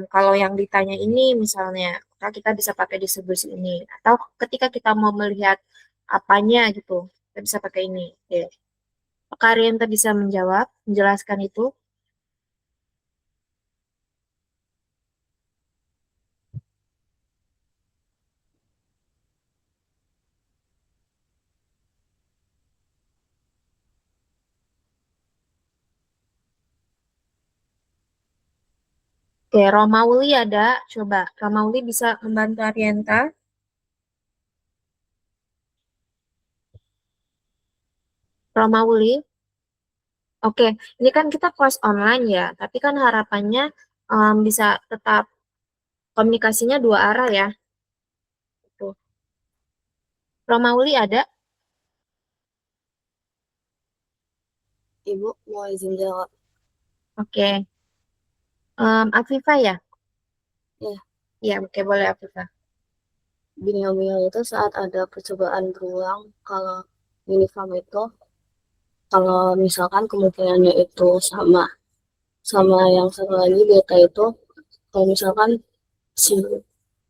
Kalau yang ditanya ini misalnya, maka kita bisa pakai distribusi ini. Atau ketika kita mau melihat apanya gitu, kita bisa pakai ini. Oke. Apakah Arianta bisa menjelaskan itu? Oke, Romauli ada. Coba, Romauli bisa membantu Arianta. Romauli. Oke, ini kan kita kelas online ya, tapi kan harapannya bisa tetap komunikasinya dua arah ya. Tuh. Romauli ada? Ibu mau izin jawab. Oke. Afifa ya? Ya, Iya, oke boleh Afifa. binomial itu saat ada percobaan berulang kalau uniform itu kalau misalkan kemungkinannya itu sama sama yang satu lagi beta itu kalau misalkan si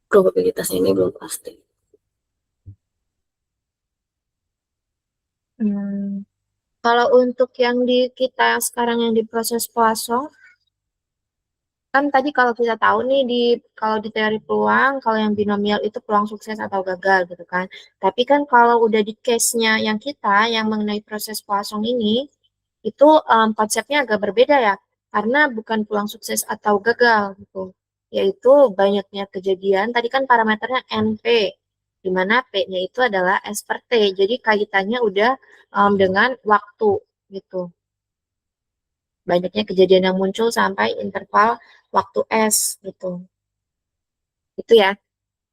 probabilitas ini belum pasti. Kalau untuk yang di kita sekarang yang di proses Poisson, kan tadi kalau kita tahu nih kalau di teori peluang, kalau yang binomial itu peluang sukses atau gagal gitu kan. Tapi kan kalau udah di case-nya yang kita yang mengenai proses Poisson ini, itu konsepnya agak berbeda ya, karena bukan peluang sukses atau gagal gitu, yaitu banyaknya kejadian. Tadi kan parameternya NP, di mana P-nya itu adalah S per T, jadi kaitannya udah dengan waktu gitu. Banyaknya kejadian yang muncul sampai interval waktu S gitu. Itu ya.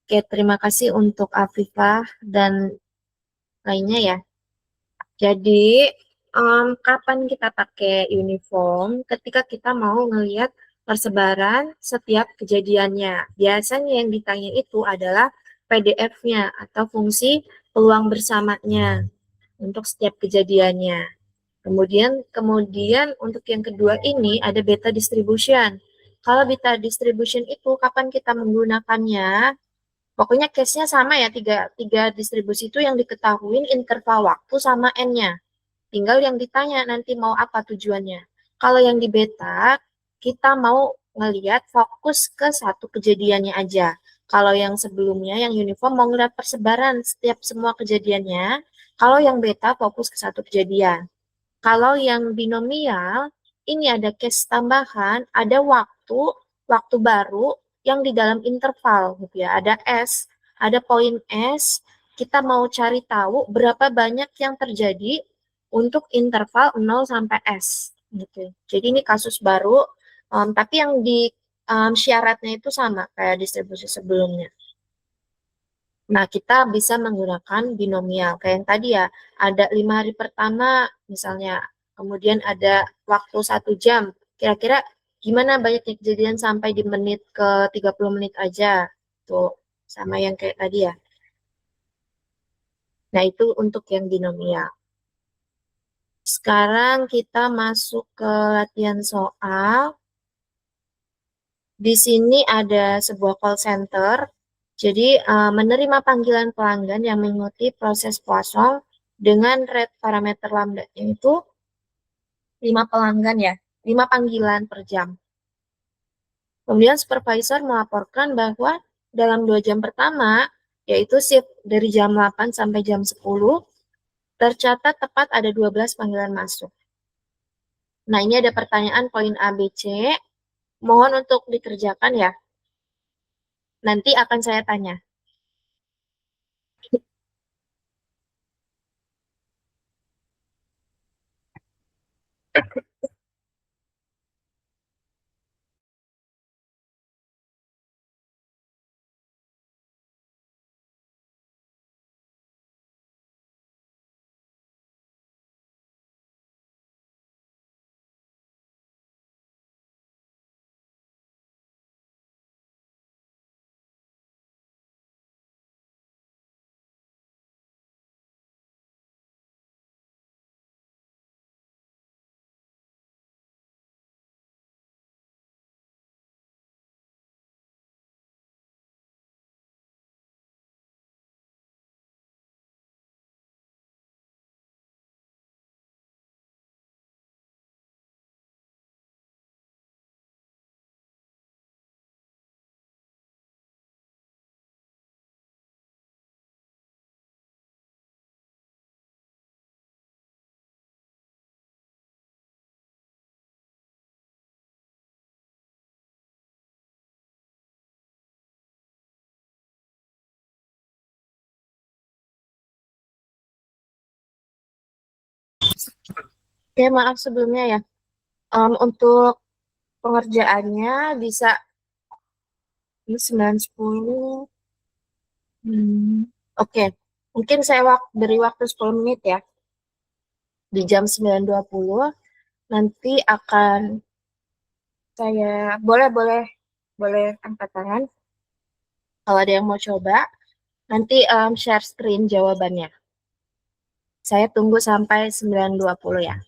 Oke, terima kasih untuk Afifah dan lainnya ya. Jadi, kapan kita pakai uniform? Ketika kita mau ngelihat persebaran setiap kejadiannya. Biasanya yang ditanya itu adalah PDF-nya atau fungsi peluang bersamanya untuk setiap kejadiannya. Kemudian untuk yang kedua ini ada beta distribution. Kalau beta distribution itu kapan kita menggunakannya? Pokoknya case-nya sama ya, tiga distribusi itu yang diketahui interval waktu sama N-nya. Tinggal yang ditanya nanti mau apa tujuannya. Kalau yang di beta, kita mau ngelihat fokus ke satu kejadiannya aja. Kalau yang sebelumnya, yang uniform mau ngelihat persebaran setiap semua kejadiannya. Kalau yang beta fokus ke satu kejadian. Kalau yang binomial, ini ada case tambahan, ada waktu baru yang di dalam interval gitu ya. Ada S, ada poin S, kita mau cari tahu berapa banyak yang terjadi untuk interval 0 sampai S gitu. Jadi ini kasus baru, tapi yang di syaratnya itu sama kayak distribusi sebelumnya. Nah, kita bisa menggunakan binomial. Kayak yang tadi ya, ada 5 hari pertama misalnya, kemudian ada waktu 1 jam. Kira-kira gimana banyaknya kejadian sampai di menit ke 30 menit aja. Tuh, sama yang kayak tadi ya. Nah, itu untuk yang binomial. Sekarang kita masuk ke latihan soal. Di sini ada sebuah call center. Jadi, menerima panggilan pelanggan yang mengikuti proses Poisson dengan rate parameter lambda itu 5 pelanggan ya, 5 panggilan per jam. Kemudian supervisor melaporkan bahwa dalam 2 jam pertama, yaitu shift dari jam 8 sampai jam 10, tercatat tepat ada 12 panggilan masuk. Nah, ini ada pertanyaan poin A, B, C. Mohon untuk dikerjakan ya. Nanti akan saya tanya. Oke, maaf sebelumnya ya. Untuk pengerjaannya bisa ini 9.10. Oke, mungkin saya beri waktu 10 menit ya. Di jam 9.20 nanti akan saya boleh angkat tangan. Kalau ada yang mau coba, nanti share screen jawabannya. Saya tunggu sampai 9.20 ya.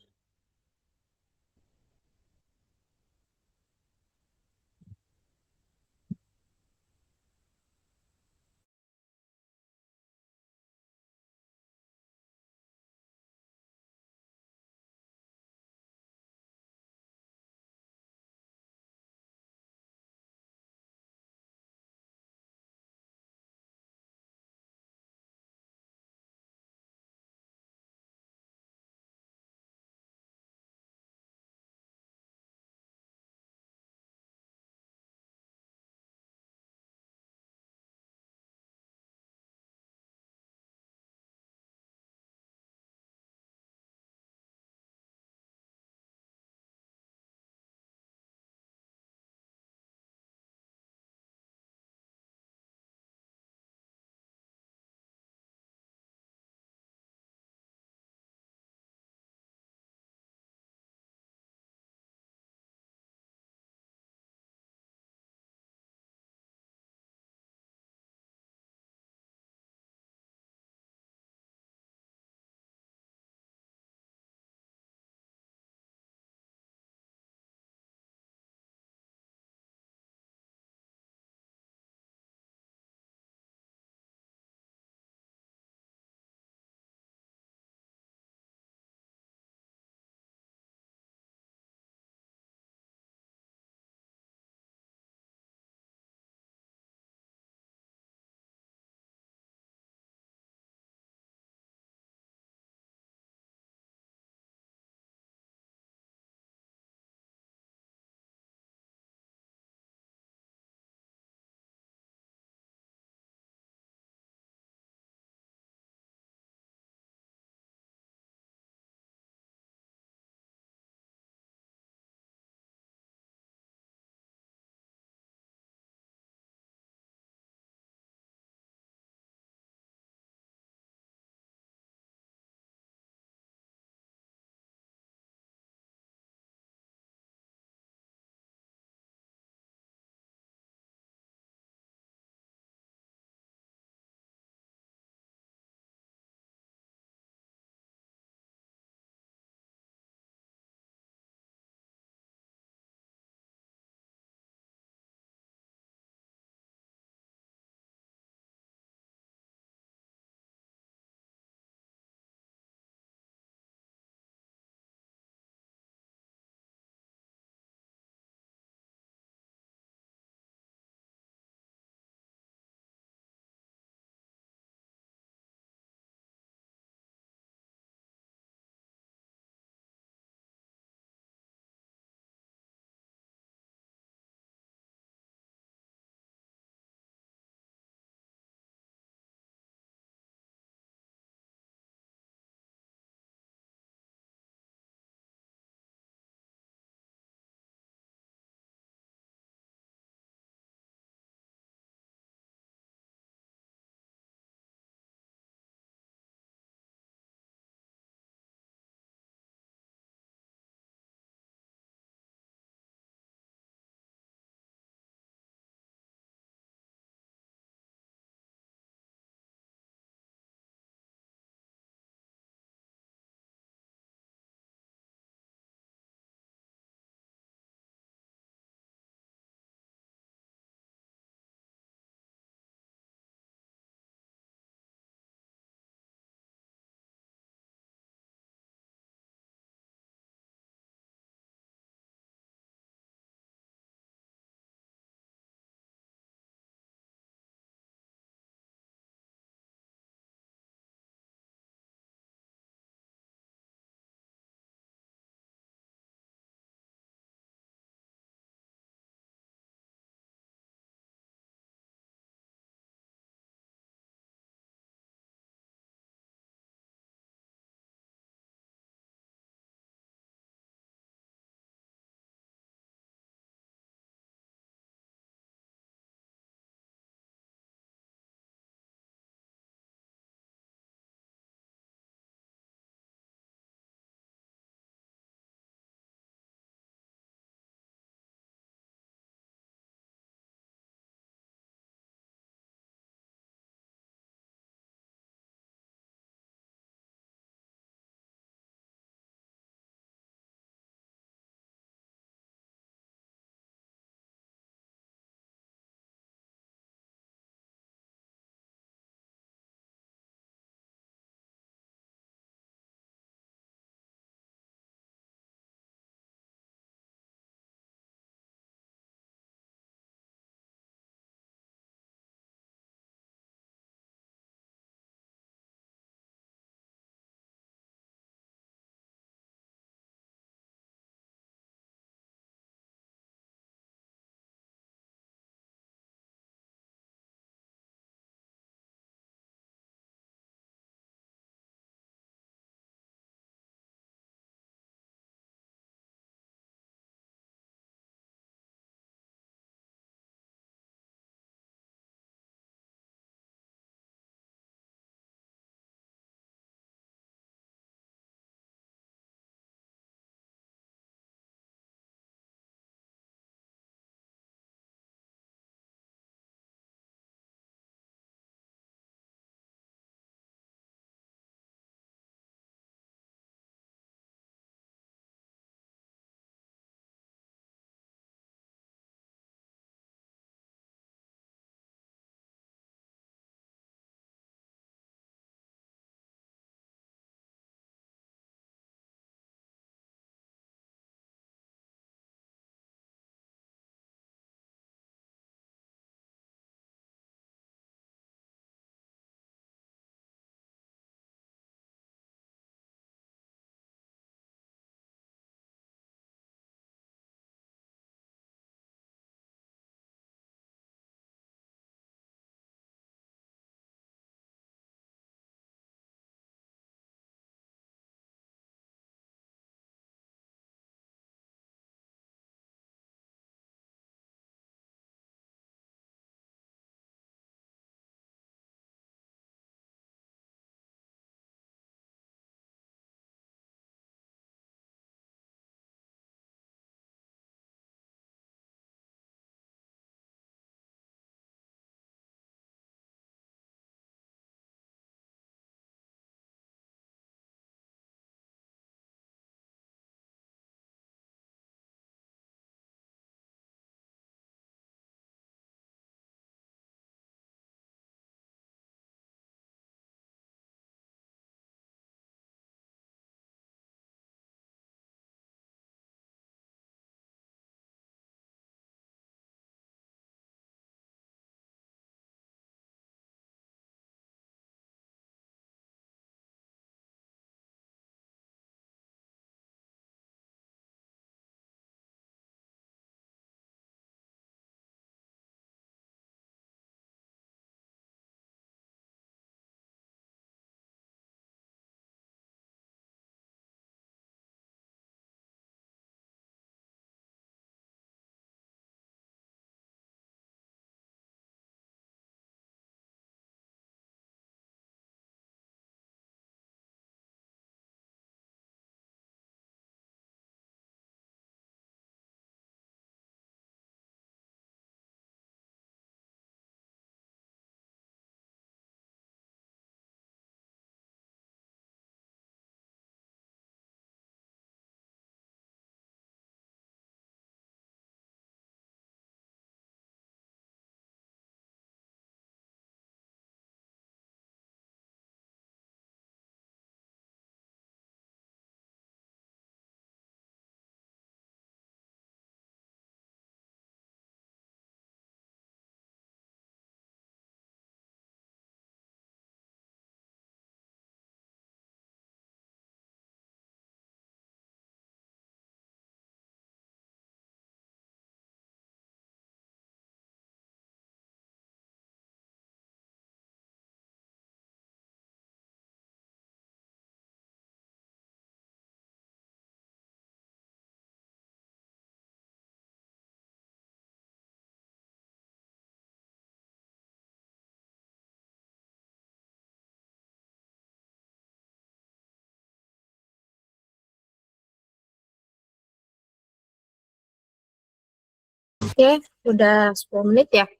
Oke, udah 10 menit ya.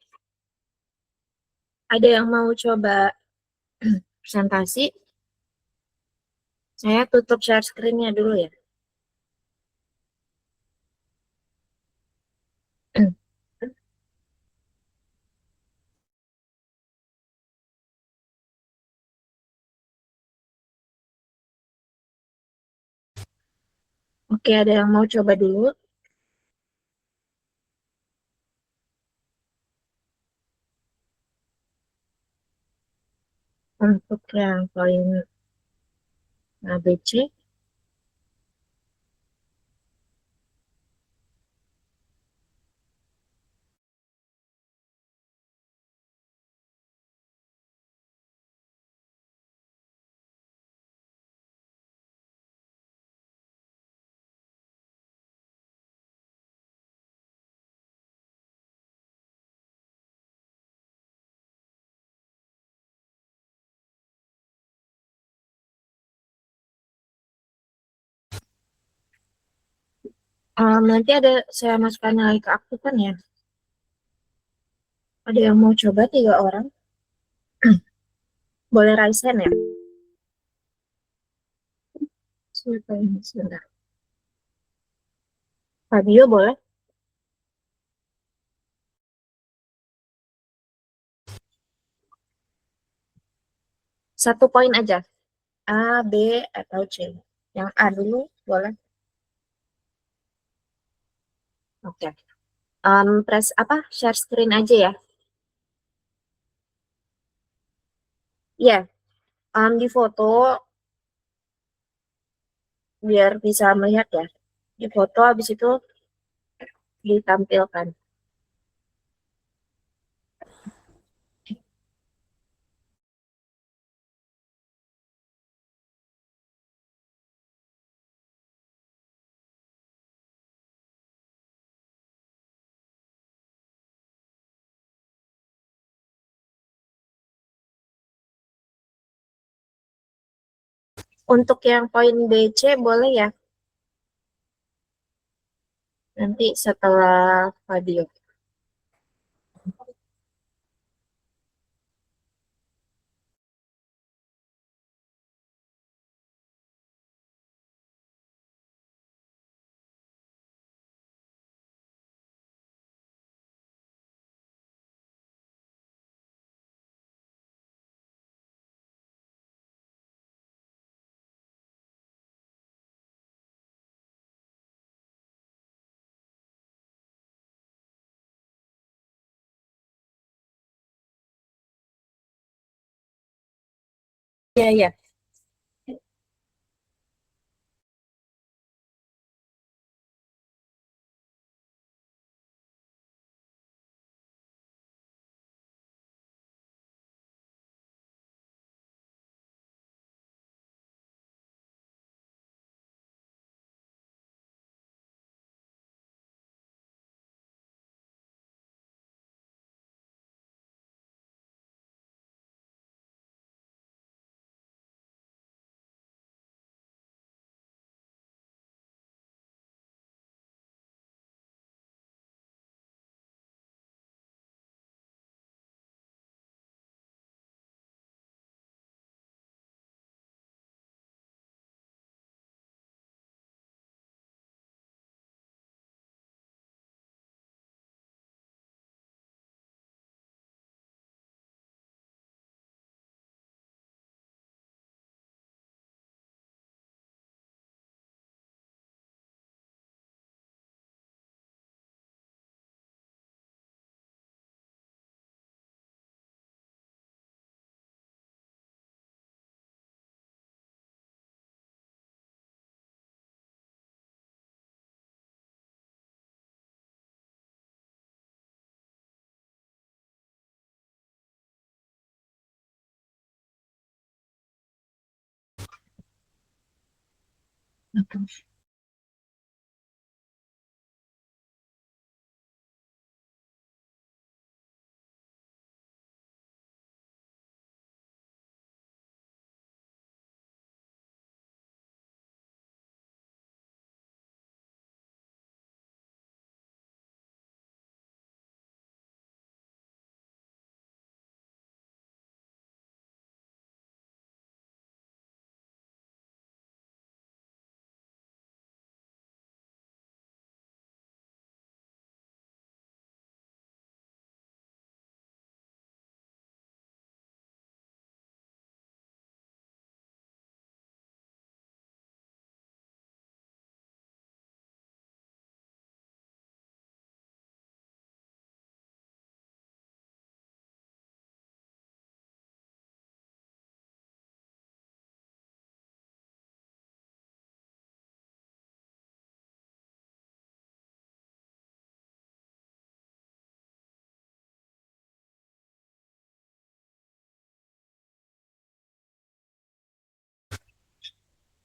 Ada yang mau coba presentasi? Saya tutup share screen-nya dulu ya. Oke, ada yang mau coba dulu? Untuk yang poin ABC. Nanti saya masukkan lagi ke aktifan ya. Ada yang mau coba 3 orang? Boleh raise hand ya? Sebentar. Fabio boleh? Satu poin aja. A, B, atau C. Yang A dulu boleh? Oke. Press apa? Share screen aja ya. Iya. Di foto biar bisa melihat ya. Di foto habis itu ditampilkan. Untuk yang poin BC boleh ya? Nanti setelah Fabio. Iya, iya. Oke.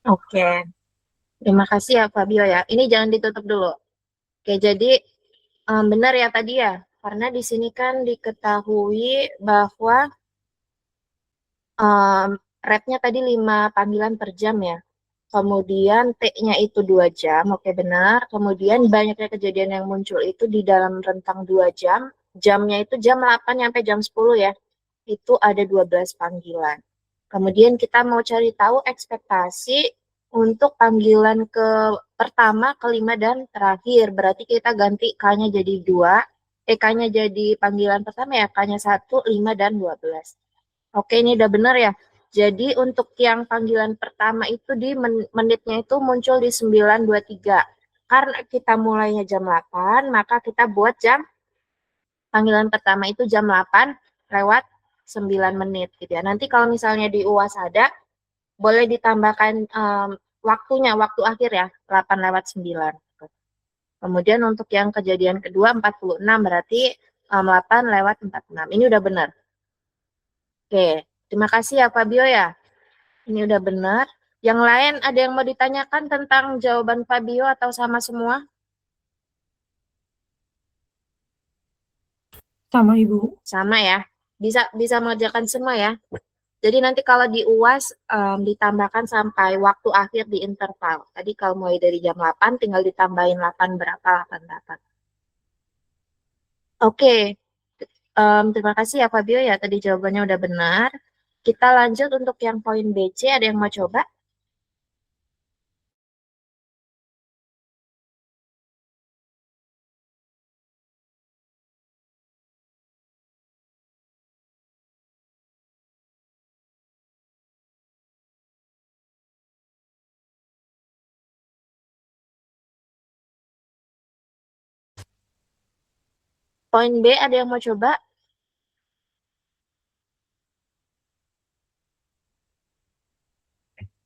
Oke, terima kasih ya Fabio ya. Ini jangan ditutup dulu. Oke, jadi benar ya tadi ya, karena di sini kan diketahui bahwa rate-nya tadi 5 panggilan per jam ya. Kemudian T-nya itu 2 jam, oke benar. Kemudian banyaknya kejadian yang muncul itu di dalam rentang 2 jam. Jamnya itu jam 8 sampai jam 10 ya. Itu ada 12 panggilan. Kemudian kita mau cari tahu ekspektasi untuk panggilan ke pertama, kelima, dan terakhir. Berarti kita ganti K-nya jadi 2. K-nya jadi panggilan pertama ya, K-nya 1, 5, dan 12. Oke, ini udah benar ya. Jadi untuk yang panggilan pertama itu di menitnya itu muncul di 9.23. Karena kita mulainya jam 8, maka kita buat panggilan pertama itu jam 8 lewat 9 menit gitu ya. Nanti kalau misalnya di UAS ada, boleh ditambahkan waktunya, waktu akhir ya, 8 lewat 9. Kemudian untuk yang kejadian kedua 46 berarti 8 lewat 46. Ini udah benar. Oke, terima kasih ya Fabio ya. Ini udah benar. Yang lain ada yang mau ditanyakan tentang jawaban Fabio atau sama semua? Sama Ibu. Sama ya. Bisa mengerjakan semua ya. Jadi nanti kalau di UAS ditambahkan sampai waktu akhir di interval. Tadi kalau mulai dari jam 8 tinggal ditambahin 8 berapa, 8. Oke. Terima kasih ya Fabio ya. Tadi jawabannya udah benar. Kita lanjut untuk yang poin BC. Ada yang mau coba? Poin B ada yang mau coba?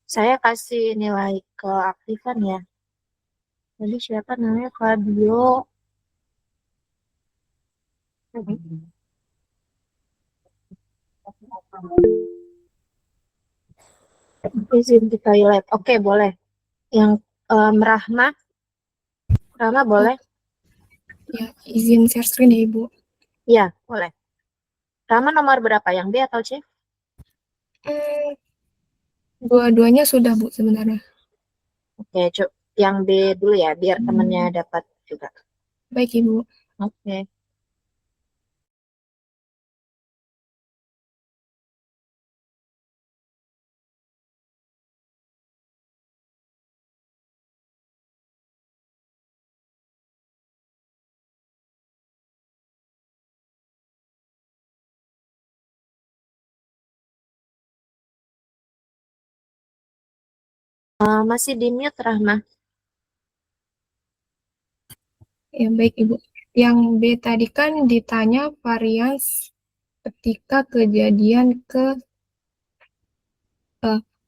Saya kasih nilai keaktifan ya. Jadi siapa namanya Fabio? Izin di toilet. Oke, boleh. Yang Rahma boleh? Ya, izin share screen ya Ibu. Iya, boleh. Rahma nomor berapa? Yang B atau C? Dua-duanya sudah Bu sebenarnya. Oke, yang B dulu ya, biar temennya dapat juga. Baik Ibu. Oke. Masih di mute Rahma. Ya, baik Ibu. Yang B tadi kan ditanya varians ketika kejadian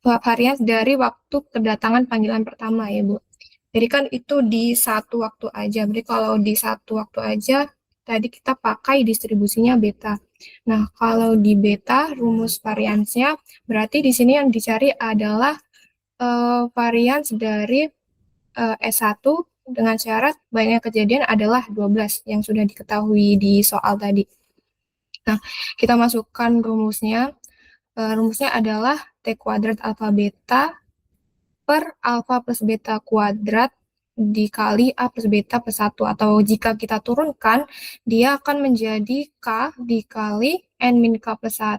varians dari waktu kedatangan panggilan pertama ya Bu. Jadi kan itu di satu waktu aja. Berarti kalau di satu waktu aja, tadi kita pakai distribusinya beta. Nah, kalau di beta, rumus variansnya, berarti di sini yang dicari adalah varians dari S1 dengan syarat banyak kejadian adalah 12 yang sudah diketahui di soal tadi. Nah, kita masukkan rumusnya. Rumusnya adalah T kuadrat alfa beta per alfa plus beta kuadrat dikali A plus beta plus 1. Atau jika kita turunkan, dia akan menjadi K dikali N min K plus 1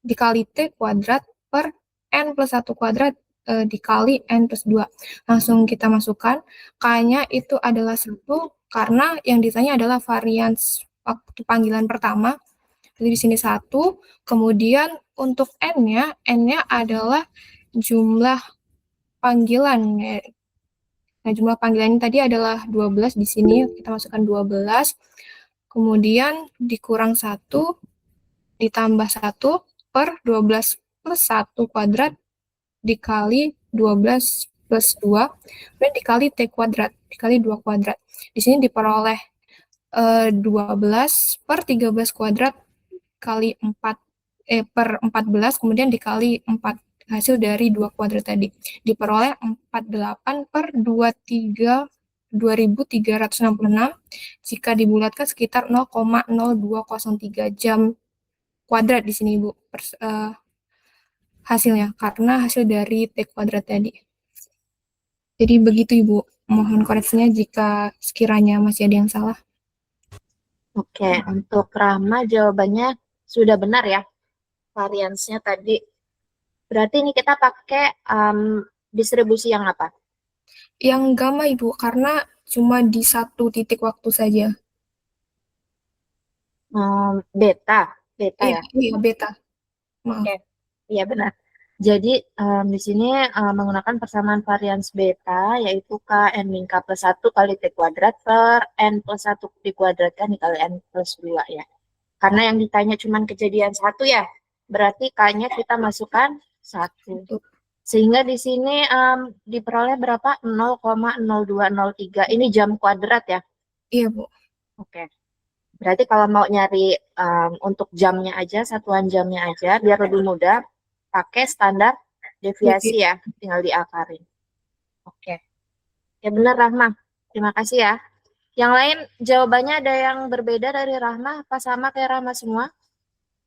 dikali T kuadrat per N plus 1 kuadrat dikali N plus 2. Langsung kita masukkan. K-nya itu adalah 1 karena yang ditanya adalah varians waktu panggilan pertama. Jadi di sini 1. Kemudian untuk N-nya adalah jumlah panggilan. Nah, jumlah panggilan ini tadi adalah 12 di sini. Kita masukkan 12. Kemudian dikurang 1 ditambah 1 per 12 plus 1 kuadrat dikali 12 plus 2 dan dikali T kuadrat, dikali 2 kuadrat. Di sini diperoleh 12 per 13 kuadrat kali 4 per 14, kemudian dikali 4 hasil dari 2 kuadrat tadi. Diperoleh 48 per 23 2366 jika dibulatkan sekitar 0,0203 jam kuadrat di sini, Bu, hasilnya, karena hasil dari T kuadrat tadi. Jadi begitu, Ibu. Mohon koreksinya jika sekiranya masih ada yang salah. Oke, untuk Rahma jawabannya sudah benar ya. Variansnya tadi. Berarti ini kita pakai distribusi yang apa? Yang gamma, Ibu, karena cuma di satu titik waktu saja. Beta Iya, ya. iya, beta. Maaf. Oke, iya benar. Jadi di sini menggunakan persamaan varians beta, yaitu N min K plus 1 kali T kuadrat per N plus 1 dikuadratkan dikali N plus 2 ya. Karena yang ditanya cuma kejadian satu ya, berarti K-nya kita masukkan 1. Sehingga di sini diperoleh berapa? 0,0203. Ini jam kuadrat ya? Iya, Bu. Oke. Berarti kalau mau nyari untuk jamnya aja, satuan jamnya aja, biar lebih mudah, pakai standar deviasi ya, tinggal diakarin. Oke. Ya benar, Rahma. Terima kasih ya. Yang lain jawabannya ada yang berbeda dari Rahma, apa sama kayak Rahma semua?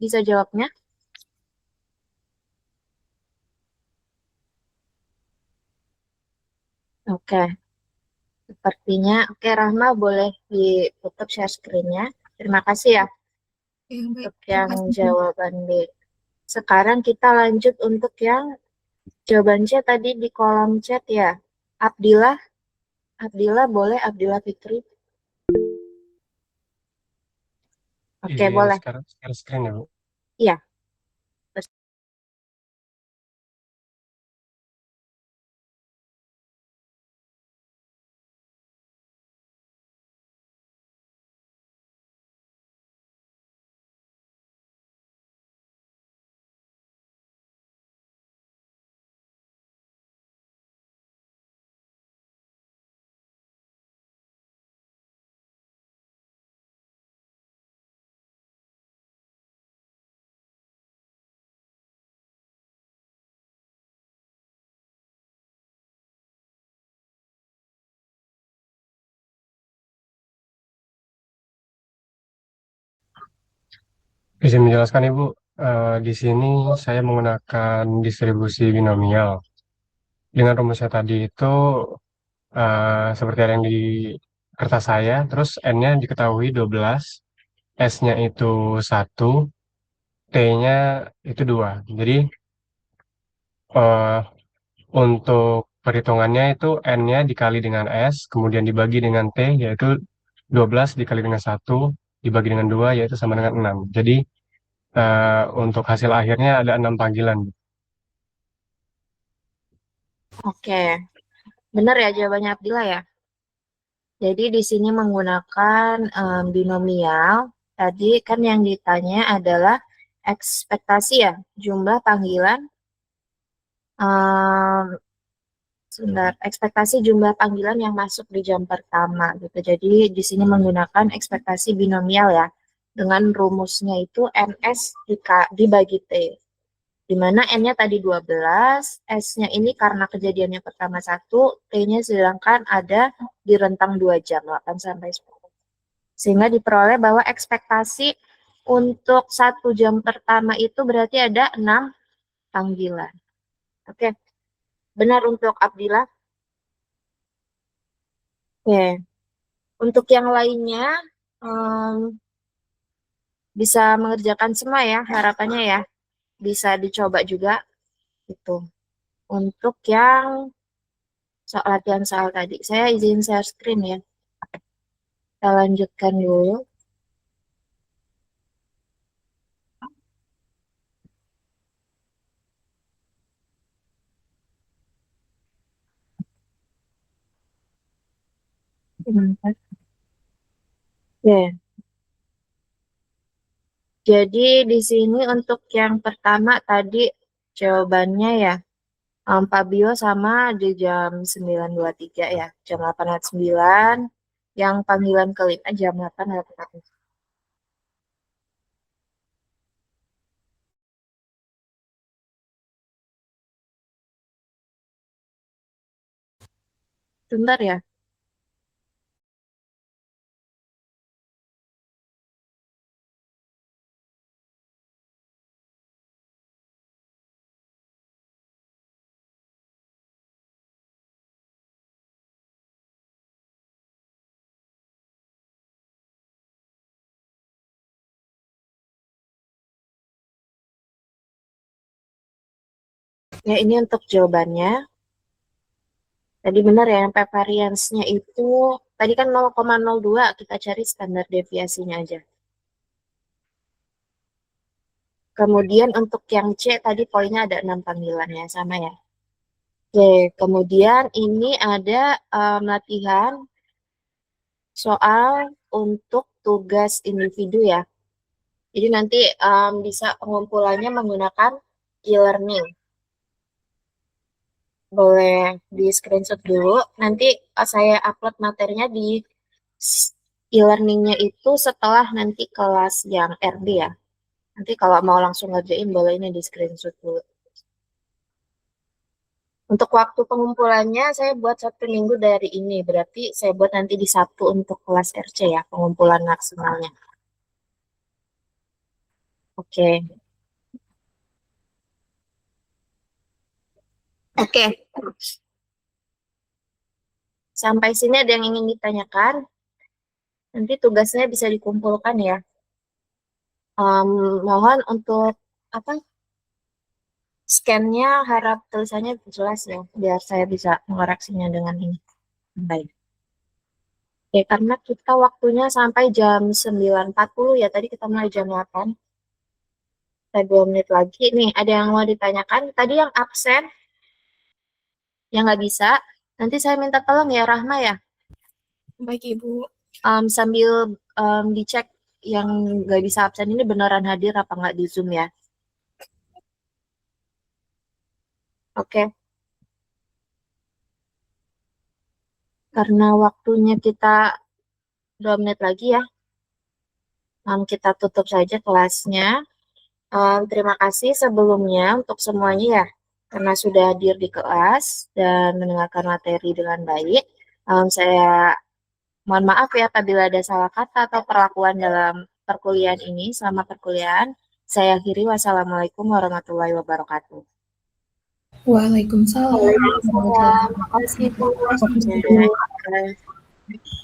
Bisa jawabnya? Oke. Sepertinya, oke Rahma boleh ditutup share screen-nya. Terima kasih ya Iya, baik. untuk Terima yang kasih, Bu. jawaban B. Sekarang kita lanjut untuk yang jawaban C tadi di kolom chat ya. Abdillah boleh Abdillah Fikri. Oke, Izin boleh. sekarang share screen ya, Bu. Iya. Izin menjelaskan Ibu, di sini saya menggunakan distribusi binomial. Dengan rumusnya tadi itu seperti ada yang di kertas saya, terus N-nya diketahui 12, S-nya itu 1, T-nya itu 2. Jadi eh, untuk perhitungannya itu N-nya dikali dengan S, kemudian dibagi dengan T, yaitu 12 dikali dengan 1, dibagi dengan 2, yaitu sama dengan 6. Jadi untuk hasil akhirnya ada 6 panggilan. Oke. Benar ya jawabannya Abdillah ya. Jadi di sini menggunakan binomial. Tadi kan yang ditanya adalah ekspektasi ya, jumlah panggilan sebentar, ekspektasi jumlah panggilan yang masuk di jam pertama gitu. Jadi di sini menggunakan ekspektasi binomial ya. Dengan rumusnya itu NS dibagi T. Di mana N-nya tadi 12, S-nya ini karena kejadiannya pertama 1, T-nya sedangkan ada di rentang 2 jam, 8 sampai 10. Sehingga diperoleh bahwa ekspektasi untuk 1 jam pertama itu berarti ada 6 panggilan. Oke, benar untuk Abdillah. Oke, untuk yang lainnya bisa mengerjakan semua ya, harapannya ya. Bisa dicoba juga itu. Untuk yang latihan soal tadi, saya izin share screen ya. Kita lanjutkan dulu. Oke. Jadi di sini untuk yang pertama tadi jawabannya ya, Pak Bio sama di jam 9.23 ya, jam 8.09. Yang panggilan kelima jam 8.08. Bentar ya. Ya, ini untuk jawabannya. Tadi benar ya, yang variance-nya itu, tadi kan 0,02, kita cari standar deviasinya aja. Kemudian untuk yang C, tadi poinnya ada 6 panggilan ya, sama ya. Oke, kemudian ini ada latihan soal untuk tugas individu ya. Jadi nanti bisa pengumpulannya menggunakan e-learning. Boleh di screenshot dulu. Nanti saya upload materinya di e-learningnya itu setelah nanti kelas yang RD ya. Nanti kalau mau langsung ngerjain boleh ini di screenshot dulu. Untuk waktu pengumpulannya saya buat 1 minggu dari ini. Berarti saya buat nanti di Sabtu untuk kelas RC ya, pengumpulan maksimalnya. Oke. Oke. Sampai sini ada yang ingin ditanyakan? Nanti tugasnya bisa dikumpulkan ya. Mohon untuk apa? Scan-nya harap tulisannya jelas ya, biar saya bisa mengoreksinya dengan ini. Baik. Oke, karena kita waktunya sampai jam 9.40 ya, tadi kita mulai jam 8. Saya 2 menit lagi. Nih, ada yang mau ditanyakan? Tadi yang absen, yang nggak bisa, nanti saya minta tolong ya, Rahma ya. Baik, Ibu. Sambil dicek yang nggak bisa absen ini beneran hadir apa nggak di Zoom ya. Oke. Karena waktunya kita 2 menit lagi ya. Kita tutup saja kelasnya. Terima kasih sebelumnya untuk semuanya ya, karena sudah hadir di kelas dan mendengarkan materi dengan baik. Saya mohon maaf ya apabila ada salah kata atau perlakuan dalam perkuliahan ini. Selama perkuliahan, saya akhiri. Wassalamualaikum warahmatullahi wabarakatuh. Waalaikumsalam. Waalaikumsalam. Terima kasih.